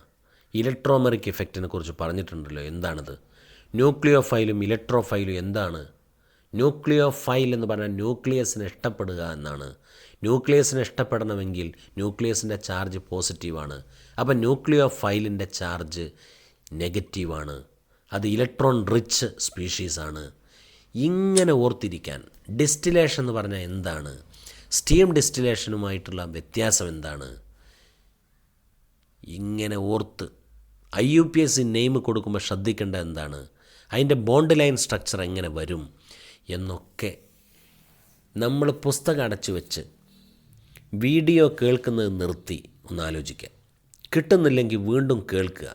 ഇലക്ട്രോമെറിക് എഫക്റ്റിനെ കുറിച്ച് പറഞ്ഞിട്ടുണ്ടല്ലോ, എന്താണിത്, ന്യൂക്ലിയോഫൈലും ഇലക്ട്രോഫൈലും എന്താണ്. ന്യൂക്ലിയോഫൈൽ എന്ന് പറഞ്ഞാൽ ന്യൂക്ലിയസിനെ ഇഷ്ടപ്പെടുക എന്നാണ്. ന്യൂക്ലിയസിനെ ഇഷ്ടപ്പെടണമെങ്കിൽ ന്യൂക്ലിയസിൻ്റെ ചാർജ് പോസിറ്റീവാണ്. അപ്പം ന്യൂക്ലിയോഫൈലിൻ്റെ ചാർജ് നെഗറ്റീവാണ്. അത് ഇലക്ട്രോൺ റിച്ച് സ്പീഷീസാണ്. ഇങ്ങനെ ഓർത്തിരിക്കാൻ. ഡിസ്റ്റിലേഷൻ എന്ന് പറഞ്ഞാൽ എന്താണ്, സ്റ്റീം ഡിസ്റ്റിലേഷനുമായിട്ടുള്ള വ്യത്യാസം എന്താണ്, ഇങ്ങനെ ഓർത്ത് IUPAC നെയിം കൊടുക്കുമ്പോൾ ശ്രദ്ധിക്കേണ്ട എന്താണ്, അതിൻ്റെ ബോണ്ട് ലൈൻ സ്ട്രക്ചർ എങ്ങനെ വരും എന്നൊക്കെ നമ്മൾ പുസ്തകം അടച്ചു വെച്ച് വീഡിയോ കേൾക്കുന്നത് നിർത്തി ഒന്ന് ആലോചിക്കുക. കിട്ടുന്നില്ലെങ്കിൽ വീണ്ടും കേൾക്കുക,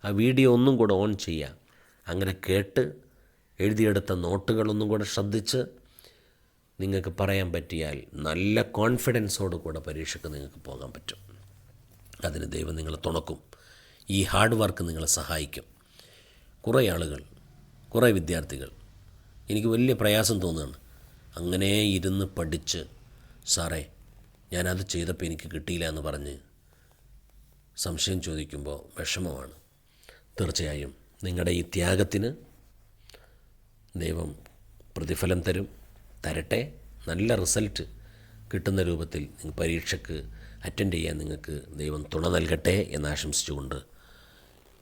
ആ വീഡിയോ ഒന്നും കൂടെ ഓൺ ചെയ്യുക. അങ്ങനെ കേട്ട് എഴുതിയെടുത്ത നോട്ടുകളൊന്നും കൂടെ ശ്രദ്ധിച്ച് നിങ്ങൾക്ക് പറയാൻ പറ്റിയാൽ നല്ല കോൺഫിഡൻസോട് കൂടെ പരീക്ഷയ്ക്ക് നിങ്ങൾക്ക് പോകാൻ പറ്റും. അതിന് ദൈവം നിങ്ങളെ തുണക്കും. ഈ ഹാർഡ് വർക്ക് നിങ്ങളെ സഹായിക്കും. കുറേ ആളുകൾ, കുറേ വിദ്യാർത്ഥികൾ, എനിക്ക് വലിയ പ്രയാസം തോന്നുകയാണ്. അങ്ങനെ ഇരുന്ന് പഠിച്ച് സാറേ ഞാനത് ചെയ്തപ്പോൾ എനിക്ക് കിട്ടിയില്ല എന്ന് പറഞ്ഞ് സംശയം ചോദിക്കുമ്പോൾ വിഷമമാണ്. തീർച്ചയായും നിങ്ങളുടെ ഈ ത്യാഗത്തിന് ദൈവം പ്രതിഫലം തരട്ടെ. നല്ല റിസൾട്ട് കിട്ടുന്ന രൂപത്തിൽ പരീക്ഷയ്ക്ക് അറ്റൻഡ് ചെയ്യാൻ നിങ്ങൾക്ക് ദൈവം തുണ നൽകട്ടെ എന്ന് ആശംസിച്ചുകൊണ്ട്,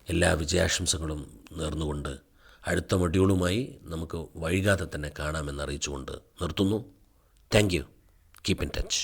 എല്ലാ വിജയാശംസകളും നേർന്നുകൊണ്ട് അടുത്ത മൊഡ്യൂളുമായി നമുക്ക് വൈകാതെ തന്നെ കാണാമെന്ന് അറിയിച്ചുകൊണ്ട് നിർത്തുന്നു. Thank you. Keep in touch.